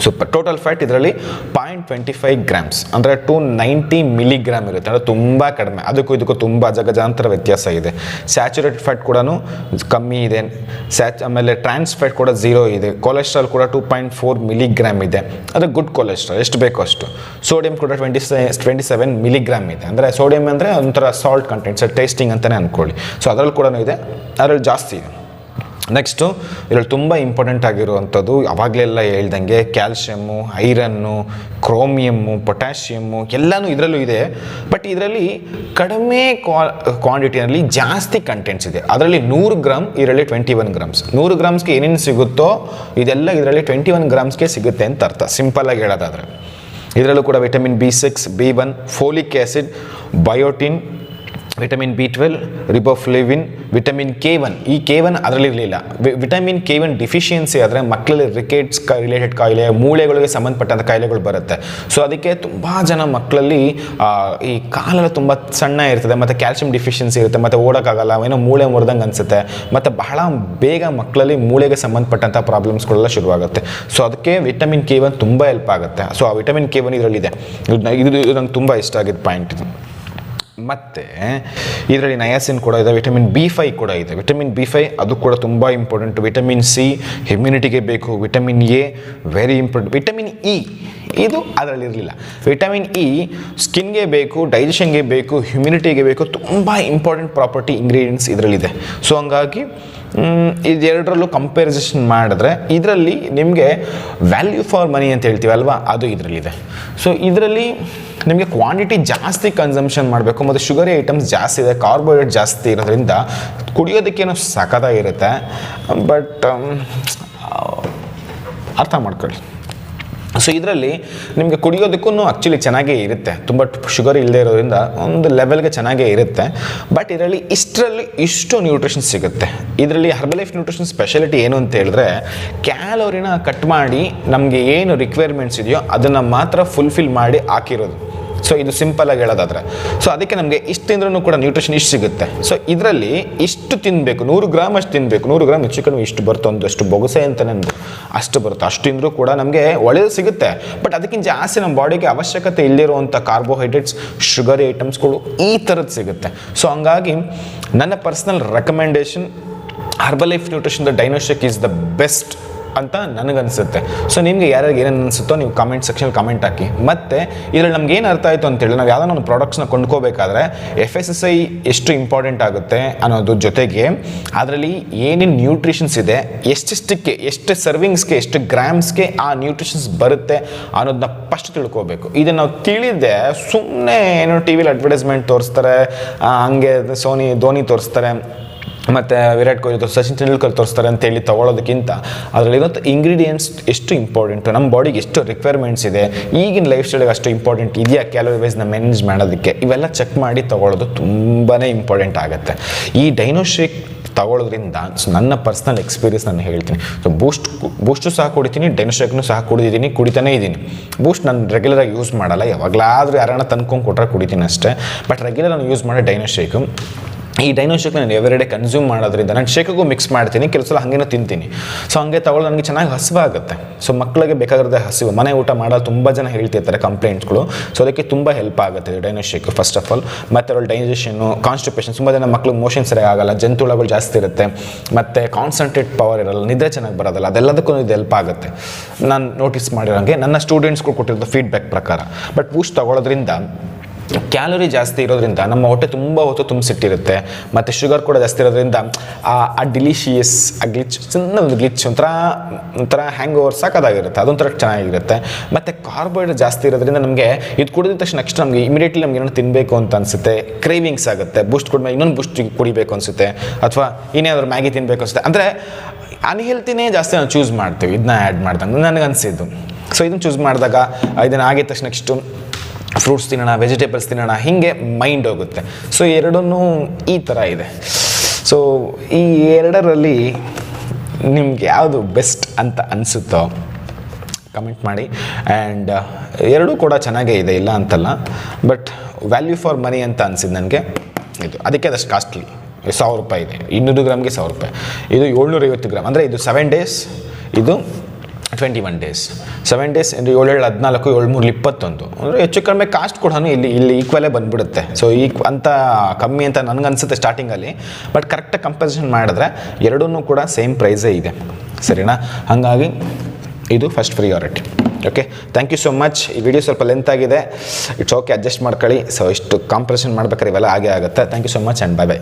ಸೂಪರ್. ಟೋಟಲ್ ಫ್ಯಾಟ್ ಇದರಲ್ಲಿ 0.25 ಗ್ರಾಮ್ಸ್, ಅಂದರೆ 290 ಮಿಲಿಗ್ರಾಮ್ ಇರುತ್ತೆ. ಅಂದರೆ ತುಂಬ ಕಡಿಮೆ. ಅದಕ್ಕೂ ಇದಕ್ಕೂ ತುಂಬ ಅಜಗಜಾಂತರ ವ್ಯತ್ಯಾಸ ಇದೆ. ಸ್ಯಾಚುರೇಟೆಡ್ ಫ್ಯಾಟ್ ಕೂಡ ಕಮ್ಮಿ ಇದೆ. ಆಮೇಲೆ ಟ್ರಾನ್ಸ್ ಫ್ಯಾಟ್ ಕೂಡ 0 ಇದೆ. ಕೊಲೆಸ್ಟ್ರಾಲ್ ಕೂಡ 2.4 ಮಿಲಿಗ್ರಾಮ್ ಇದೆ. ಅದು ಗುಡ್ ಕೊಲೆಸ್ಟ್ರಾಲ್, ಎಷ್ಟು ಬೇಕೋ ಅಷ್ಟು. ಸೋಡಿಯಂ ಕೂಡ 27 ಮಿಲಿಗ್ರಾಮ್ ಇದೆ. ಅಂದರೆ ಸೋಡಿಯಂ ಅಂದರೆ ಒಂಥರ ಸಾಲ್ಟ್ ಕಂಟೆಂಟ್ಸ್, ಟೇಸ್ಟಿಂಗ್ ಅಂತಲೇ ಅಂದ್ಕೊಳ್ಳಿ. ಸೊ ಅದರಲ್ಲಿ ಕೂಡ ಇದೆ, ಅದರಲ್ಲಿ ಜಾಸ್ತಿ ಇದೆ. ನೆಕ್ಸ್ಟು ಇದರಲ್ಲಿ ತುಂಬ ಇಂಪಾರ್ಟೆಂಟ್ ಆಗಿರುವಂಥದ್ದು, ಅವಾಗಲೆಲ್ಲ ಹೇಳ್ದಂಗೆ ಕ್ಯಾಲ್ಶಿಯಮ್ಮು, ಐರನ್ನು, ಕ್ರೋಮಿಯಮ್ಮು, ಪೊಟ್ಯಾಷಿಯಮ್ಮು ಎಲ್ಲನೂ ಇದರಲ್ಲೂ ಇದೆ. ಬಟ್ ಇದರಲ್ಲಿ ಕಡಿಮೆ ಕ್ವಾಂಟಿಟಿಯಲ್ಲಿ ಜಾಸ್ತಿ ಕಂಟೆಂಟ್ಸ್ ಇದೆ. ಅದರಲ್ಲಿ 100 ಗ್ರಾಮ್, ಇದರಲ್ಲಿ 21 ಗ್ರಾಮ್ಸ್. 100 ಗ್ರಾಮ್ಸ್ಗೆ ಏನೇನು ಸಿಗುತ್ತೋ ಇದೆಲ್ಲ ಇದರಲ್ಲಿ 21 ಗ್ರಾಮ್ಸ್ಗೆ ಸಿಗುತ್ತೆ ಅಂತ ಅರ್ಥ, ಸಿಂಪಲ್ಲಾಗಿ ಹೇಳೋದಾದರೆ. ಇದರಲ್ಲೂ ಕೂಡ vitamin B6, B1, folic acid, biotin, vitamin B12, riboflavin, vitamin K1. ಈ K1 ಅದರಲ್ಲಿ ಇರಲಿಲ್ಲ. ವಿಟಮಿನ್ K1 ಡಿಫಿಷಿಯನ್ಸಿ ಆದರೆ ಮಕ್ಕಳಲ್ಲಿ ರಿಕೆಟ್ಸ್ ರಿಲೇಟೆಡ್ ಕಾಯಿಲೆ, ಮೂಳೆಗಳಿಗೆ ಸಂಬಂಧಪಟ್ಟಂಥ ಕಾಯಿಲೆಗಳು ಬರುತ್ತೆ. ಸೊ ಅದಕ್ಕೆ ತುಂಬ ಜನ ಮಕ್ಕಳಲ್ಲಿ ಈ ಕಾಲೆಲ್ಲ ತುಂಬ ಸಣ್ಣ ಇರ್ತದೆ, ಮತ್ತು ಕ್ಯಾಲ್ಸಿಯಂ ಡಿಫಿಷಿಯನ್ಸಿ ಇರುತ್ತೆ, ಮತ್ತು ಓಡೋಕ್ಕಾಗಲ್ಲ, ಏನೋ ಮೂಳೆ ಮುರಿದಂಗೆ ಅನಿಸುತ್ತೆ, ಮತ್ತು ಬಹಳ ಬೇಗ ಮಕ್ಕಳಲ್ಲಿ ಮೂಳೆಗೆ ಸಂಬಂಧಪಟ್ಟಂಥ ಪ್ರಾಬ್ಲಮ್ಸ್ಗಳೆಲ್ಲ ಶುರುವಾಗುತ್ತೆ. ಸೊ ಅದಕ್ಕೆ ವಿಟಮಿನ್ K1 ತುಂಬ ಹೆಲ್ಪ್ ಆಗುತ್ತೆ. ಸೊ ಆ ವಿಟಮಿನ್ K1 ಇದರಲ್ಲಿದೆ. ಇದು ನಂಗೆ ತುಂಬ ಇಷ್ಟ ಆಗಿದ್ದ ಪಾಯಿಂಟ್ ಇದು. ಮತ್ತು ಇದರಲ್ಲಿ ನಯಾಸಿನ್ ಕೂಡ ಇದೆ. ವಿಟಮಿನ್ B5 ಕೂಡ ಇದೆ. ವಿಟಮಿನ್ B5 ಅದು ಕೂಡ ತುಂಬ ಇಂಪಾರ್ಟೆಂಟ್. ವಿಟಮಿನ್ C ಇಮ್ಯುನಿಟಿಗೆ ಬೇಕು. Vitamin A very important. Vitamin E ಇದು ಅದರಲ್ಲಿ ಇರಲಿಲ್ಲ. ವಿಟಮಿನ್ E ಸ್ಕಿನ್ಗೆ ಬೇಕು, ಡೈಜೆಷನ್ಗೆ ಬೇಕು, ಹ್ಯುಮಿನಿಟಿಗೆ ಬೇಕು. ತುಂಬ ಇಂಪಾರ್ಟೆಂಟ್ ಪ್ರಾಪರ್ಟಿ ಇಂಗ್ರೀಡಿಯೆಂಟ್ಸ್ ಇದರಲ್ಲಿದೆ. ಸೊ ಹಂಗಾಗಿ ಇದೆರಡರಲ್ಲೂ ಕಂಪ್ಯಾರಿಸನ್ ಮಾಡಿದ್ರೆ ಇದರಲ್ಲಿ ನಿಮಗೆ ವ್ಯಾಲ್ಯೂ ಫಾರ್ ಮನಿ ಅಂತ ಹೇಳ್ತೀವಿ ಅಲ್ವಾ, ಅದು ಇದರಲ್ಲಿದೆ. ಸೊ ಇದರಲ್ಲಿ ನಿಮಗೆ ಕ್ವಾಂಟಿಟಿ ಜಾಸ್ತಿ ಕನ್ಸಂಪ್ಷನ್ ಮಾಡಬೇಕು, ಮತ್ತು ಶುಗರಿ ಐಟಮ್ಸ್ ಜಾಸ್ತಿ ಇದೆ, ಕಾರ್ಬೋಹೈಡ್ರೇಟ್ ಜಾಸ್ತಿ ಇರೋದ್ರಿಂದ ಕುಡಿಯೋದಕ್ಕೇನೋ ಸಖತ್ತಾಗಿರುತ್ತೆ. ಬಟ್ ಅರ್ಥ ಮಾಡ್ಕೊಳ್ಳಿ. ಸೊ ಇದರಲ್ಲಿ ನಿಮಗೆ ಕುಡಿಯೋದಕ್ಕೂ ಆ್ಯಕ್ಚುಲಿ ಚೆನ್ನಾಗೇ ಇರುತ್ತೆ, ತುಂಬ ಶುಗರ್ ಇಲ್ಲದೆ ಇರೋದ್ರಿಂದ ಒಂದು ಲೆವೆಲ್ಗೆ ಚೆನ್ನಾಗೇ ಇರುತ್ತೆ. ಬಟ್ ಇದರಲ್ಲಿ ಇಷ್ಟು ನ್ಯೂಟ್ರಿಷನ್ಸ್ ಸಿಗುತ್ತೆ. ಇದರಲ್ಲಿ ಹರ್ಬಲೈಫ್ ನ್ಯೂಟ್ರಿಷನ್ ಸ್ಪೆಷಾಲಿಟಿ ಏನು ಅಂತ ಹೇಳಿದ್ರೆ, ಕ್ಯಾಲೋರಿನ ಕಟ್ ಮಾಡಿ ನಮಗೆ ಏನು ರಿಕ್ವೈರ್ಮೆಂಟ್ಸ್ ಇದೆಯೋ ಅದನ್ನು ಮಾತ್ರ ಫುಲ್ಫಿಲ್ ಮಾಡಿ ಹಾಕಿರೋದು. ಸೊ ಇದು ಸಿಂಪಲಾಗಿ ಹೇಳೋದಾದರೆ, ಸೊ ಅದಕ್ಕೆ ನಮಗೆ ಇಷ್ಟು ತಿಂದ್ರೂ ಕೂಡ ನ್ಯೂಟ್ರಿಷನ್ ಇಷ್ಟು ಸಿಗುತ್ತೆ. ಸೊ ಇದರಲ್ಲಿ ಇಷ್ಟು ತಿನ್ನಬೇಕು, 100 ಗ್ರಾಮ್ ಅಷ್ಟು ತಿನ್ನಬೇಕು. 100 ಗ್ರಾಮ್ ಹೆಚ್ಚು ಕಡಿಮೆ ಇಷ್ಟು ಬರುತ್ತೆ, ಒಂದಷ್ಟು ಬೊಗಸೆ ಅಂತ ನಂದು ಅಷ್ಟು ಬರುತ್ತೆ. ಅಷ್ಟು ತಿಂದರೂ ಕೂಡ ನಮಗೆ ಒಳ್ಳೆಯದು ಸಿಗುತ್ತೆ. ಬಟ್ ಅದಕ್ಕಿಂತ ಜಾಸ್ತಿ ನಮ್ಮ ಬಾಡಿಗೆ ಅವಶ್ಯಕತೆ ಇಲ್ಲಿರುವಂಥ ಕಾರ್ಬೋಹೈಡ್ರೇಟ್ಸ್, ಶುಗರಿ ಐಟಮ್ಸ್ಗಳು ಈ ಥರದ್ದು ಸಿಗುತ್ತೆ. ಸೊ ಹಂಗಾಗಿ ನನ್ನ personal recommendation Herbalife nutrition Dino Shake is the best ಅಂತ ನನಗನ್ಸುತ್ತೆ. ಸೊ ನಿಮಗೆ ಯಾರ್ಯಾರಿಗೆ ಏನೇನು ಅನಿಸುತ್ತೋ ನೀವು ಕಮೆಂಟ್ ಸೆಕ್ಷನಲ್ಲಿ ಕಮೆಂಟ್ ಹಾಕಿ. ಮತ್ತು ಇದರಲ್ಲಿ ನಮ್ಗೆ ಏನು ಅರ್ಥ ಆಯಿತು ಅಂತೇಳಿ, ನಾವು ಯಾವುದೋ ಒಂದು ಪ್ರಾಡಕ್ಟ್ಸ್ನ ಕೊಂಡ್ಕೋಬೇಕಾದ್ರೆ FSSAI ಎಷ್ಟು ಇಂಪಾರ್ಟೆಂಟ್ ಆಗುತ್ತೆ ಅನ್ನೋದು ಜೊತೆಗೆ ಅದರಲ್ಲಿ ಏನೇನು ನ್ಯೂಟ್ರಿಷನ್ಸ್ ಇದೆ, ಎಷ್ಟೆಷ್ಟಕ್ಕೆ, ಎಷ್ಟು ಸರ್ವಿಂಗ್ಸ್ಗೆ, ಎಷ್ಟು ಗ್ರಾಮ್ಸ್ಗೆ ಆ ನ್ಯೂಟ್ರಿಷನ್ಸ್ ಬರುತ್ತೆ ಅನ್ನೋದನ್ನ ಫಸ್ಟ್ ತಿಳ್ಕೋಬೇಕು. ಇದನ್ನು ನಾವು ತಿಳಿದೆ ಸುಮ್ಮನೆ ಏನೋ ಟಿ ವಿಲಿ ಅಡ್ವರ್ಟೈಸ್ಮೆಂಟ್ ತೋರಿಸ್ತಾರೆ, ಹಂಗೆ ಧೋನಿ ತೋರಿಸ್ತಾರೆ, ಮತ್ತು ವಿರಾಟ್ ಕೊಹ್ಲಿ ಸಚಿನ್ ತೆಂಡೂಲ್ಕರ್ ತೋರಿಸ್ತಾರೆ ಅಂತೇಳಿ ತೊಗೊಳೋದಕ್ಕಿಂತ ಅದರಲ್ಲಿರೋಂಥ ಇಂಗ್ರೀಡಿಯೆಂಟ್ಸ್ ಎಷ್ಟು ಇಂಪಾರ್ಟೆಂಟು, ನಮ್ಮ ಬಾಡಿಗೆ ಎಷ್ಟು ರಿಕ್ವೈರ್ಮೆಂಟ್ಸ್ ಇದೆ, ಈಗಿನ ಲೈಫ್ ಸ್ಟೈಲಿಗೆ ಅಷ್ಟು ಇಂಪಾರ್ಟೆಂಟ್ ಇದೆಯಾ ಕ್ಯಾಲೋರಿ ವೈಸ್ನ ಮ್ಯಾನೇಜ್ ಮಾಡೋದಕ್ಕೆ, ಇವೆಲ್ಲ ಚೆಕ್ ಮಾಡಿ ತೊಗೊಳ್ಳೋದು ತುಂಬಾ ಇಂಪಾರ್ಟೆಂಟ್ ಆಗುತ್ತೆ. ಈ ಡೈನೋಶೇಕ್ ತಗೊಳ್ಳೋದ್ರಿಂದ ನನ್ನ ಪರ್ಸ್ನಲ್ ಎಕ್ಸ್ಪೀರಿಯನ್ಸ್ ನಾನು ಹೇಳ್ತೀನಿ. ಸೊ ಬೂಸ್ಟು ಸಹ ಕುಡಿತೀನಿ, ಡೈನೋಶೇಕ್ನು ಸಹ ಕುಡಿತಾನೇ ಇದ್ದೀನಿ. ಬೂಸ್ಟ್ ನಾನು ರೆಗ್ಯುಲರಾಗಿ ಯೂಸ್ ಮಾಡಲ್ಲ, ಯಾವಾಗಲಾದರೂ ಯಾರನ್ನ ತಂದ್ಕೊಂಡು ಕೊಟ್ಟರೆ ಕುಡಿತೀನಿ ಅಷ್ಟೇ. ಬಟ್ ರೆಗ್ಯುಲರ್ ನಾನು ಯೂಸ್ ಮಾಡೋ ಡೈನೋಶೇಕು. ಈ ಡೈನೋಶೇಕ್ ನಾನು ಎವ್ರಿಡೇ ಕನ್ಸ್ಯೂಮ್ ಮಾಡೋದ್ರಿಂದ ನಾನು ಶೇಕಿಗೂ ಮಿಕ್ಸ್ ಮಾಡ್ತೀನಿ, ಕೆಲವು ಸಲ ಹಾಗೇನೋ ತಿಂತೀನಿ. ಸೊ ಹಂಗೆ ತಗೊಳ್ಳೋ ನನಗೆ ಚೆನ್ನಾಗಿ ಹಸಿವಾಗುತ್ತೆ. ಸೊ ಮಕ್ಕಳಿಗೆ ಬೇಕಾಗಿರೋದೇ ಹಸಿವು, ಮನೆ ಊಟ ಮಾಡೋದು ತುಂಬ ಜನ ಹೇಳ್ತಿರ್ತಾರೆ ಕಂಪ್ಲೇಂಟ್ಸ್ಗಳು. ಸೊ ಅದಕ್ಕೆ ತುಂಬ ಹೆಲ್ಪ್ ಆಗುತ್ತೆ ಡೈನೋಶೇಕ್ ಫಸ್ಟ್ ಆಫ್ ಆಲ್. ಮತ್ತು ಅವ್ರ ಡೈಜೆಷನ್ನು, ಕಾನ್ಸ್ಟಿಪೇಷನ್, ತುಂಬ ಜನ ಮಕ್ಳಿಗೆ ಮೋಷನ್ ಸರಿಯಾಗಿ ಆಗಲ್ಲ, ಜಂತುಹುಳುಗಳು ಜಾಸ್ತಿ ಇರುತ್ತೆ, ಮತ್ತು ಕಾನ್ಸಂಟ್ರೇಟ್ ಪವರ್ ಇರಲ್ಲ, ನಿದ್ರೆ ಚೆನ್ನಾಗಿ ಬರೋದಲ್ಲ, ಅದೆಲ್ಲದಕ್ಕೂ ಇದು ಹೆಲ್ಪ್ ಆಗುತ್ತೆ ನಾನು ನೋಟಿಸ್ ಮಾಡಿರೋಂಗೆ, ನನ್ನ ಸ್ಟೂಡೆಂಟ್ಸ್ಗಳು ಕೊಟ್ಟಿರೋದು ಫೀಡ್ಬ್ಯಾಕ್ ಪ್ರಕಾರ. ಬಟ್ ಬೂಸ್ಟ್ ತಗೊಳ್ಳೋದ್ರಿಂದ ಕ್ಯಾಲೋರಿ ಜಾಸ್ತಿ ಇರೋದ್ರಿಂದ ನಮ್ಮ ಹೊಟ್ಟೆ ತುಂಬ ಹೊತ್ತು ತುಂಬಿಸಿಟ್ಟಿರುತ್ತೆ, ಮತ್ತು ಶುಗರ್ ಕೂಡ ಜಾಸ್ತಿ ಇರೋದ್ರಿಂದ ಆ ಡಿಲಿಷಿಯಸ್ ಆ ಗ್ಲಿಚ್, ಒಂದು ಗ್ಲಿಚ್ ಒಂಥರ ಹ್ಯಾಂಗ್ ಓವರ್ ಸಾಕೋದಾಗಿರುತ್ತೆ, ಅದೊಂಥರ ಚೆನ್ನಾಗಿರುತ್ತೆ. ಮತ್ತು ಕಾರ್ಬೋಹೈಡ್ರೇಟ್ ಜಾಸ್ತಿ ಇರೋದ್ರಿಂದ ನಮಗೆ ಇದು ಕುಡಿದ ತಕ್ಷಣ ನೆಕ್ಸ್ಟ್ ನಮಗೆ ಇಮಿಡಿಯೇಟ್ಲಿ ನಮ್ಗೆ ಏನೋ ತಿನ್ನಬೇಕು ಅಂತ ಅನಿಸುತ್ತೆ, ಕ್ರೇವಿಂಗ್ಸ್ ಆಗುತ್ತೆ. ಬೂಸ್ಟ್ ಕುಡಿದ್ಮೇಲೆ ಇನ್ನೊಂದು ಬೂಸ್ಟ್ ಕುಡಿಬೇಕು ಅನಿಸುತ್ತೆ, ಅಥವಾ ಇನ್ನೇನಾದ್ರು ಮ್ಯಾಗಿ ತಿನ್ನಬೇಕು ಅನಿಸುತ್ತೆ. ಅಂದರೆ ಅನ್ಹೆಲ್ತಿನೇ ಜಾಸ್ತಿ ನಾವು ಚೂಸ್ ಮಾಡ್ತೀವಿ ಇದನ್ನ ಆ್ಯಡ್ ಮಾಡ್ದಂಗೆ ನನಗೆ ಅನಿಸಿದ್ದು. ಸೊ ಇದನ್ನು ಚೂಸ್ ಮಾಡಿದಾಗ ಇದನ್ನು ಆಗಿದ ತಕ್ಷಣ ನೆಕ್ಸ್ಟು ಫ್ರೂಟ್ಸ್ ತಿನ್ನೋಣ, ವೆಜಿಟೇಬಲ್ಸ್ ತಿನ್ನೋಣ, ಹೀಗೆ ಮೈಂಡ್ ಹೋಗುತ್ತೆ. ಸೊ ಎರಡೂ ಈ ಥರ ಇದೆ. ಸೊ ಈ ಎರಡರಲ್ಲಿ ನಿಮ್ಗೆ ಯಾವುದು ಬೆಸ್ಟ್ ಅಂತ ಅನಿಸುತ್ತೋ ಕಮೆಂಟ್ ಮಾಡಿ. ಆ್ಯಂಡ್ ಎರಡೂ ಕೂಡ ಚೆನ್ನಾಗೇ ಇದೆ, ಇಲ್ಲ ಅಂತಲ್ಲ. ಬಟ್ ವ್ಯಾಲ್ಯೂ ಫಾರ್ ಮನಿ ಅಂತ ಅನಿಸಿದ್ದು ನನಗೆ ಇದು. ಅದಕ್ಕೆ ಅದಷ್ಟು ಕಾಸ್ಟ್ಲಿ, 1000 ರೂಪಾಯಿ ಇದೆ, 200 ಗ್ರಾಮ್ಗೆ 1000 ರೂಪಾಯಿ. ಇದು 750 ಗ್ರಾಮ್, ಅಂದರೆ ಇದು 7 ಡೇಸ್, ಇದು 21 ಡೇಸ್. 7 ಡೇಸ್ ಅಂದರೆ 7 14, 7 21, ಅಂದರೆ ಹೆಚ್ಚು ಕಡಿಮೆ ಕಾಸ್ಟ್ ಕೂಡ ಇಲ್ಲಿ ಈಕ್ವಲೇ ಬಂದುಬಿಡುತ್ತೆ. ಸೊ ಅಂತ ಕಮ್ಮಿ ಅಂತ ನನಗನ್ಸುತ್ತೆ ಸ್ಟಾರ್ಟಿಂಗಲ್ಲಿ. ಬಟ್ ಕರೆಕ್ಟಾಗಿ ಕಂಪ್ಯಾರಿಸನ್ ಮಾಡಿದ್ರೆ ಎರಡೂ ಕೂಡ ಸೇಮ್ ಪ್ರೈಸೇ ಇದೆ, ಸರಿನಾ? ಹಾಗಾಗಿ ಇದು first priority. Okay, thank you so much. ಈ ವಿಡಿಯೋ ಸ್ವಲ್ಪ ಲೆಂತ್ ಆಗಿದೆ, ಇಟ್ಸ್ ಓಕೆ, ಅಡ್ಜಸ್ಟ್ ಮಾಡ್ಕೊಳ್ಳಿ. ಸೊ ಇಷ್ಟು ಕಾಂಪ್ಯಾರಿಸನ್ ಮಾಡ್ಬೇಕಾದ್ರೆ ಇವೆಲ್ಲ ಆಗೇ ಆಗುತ್ತೆ. Thank you so much and bye by.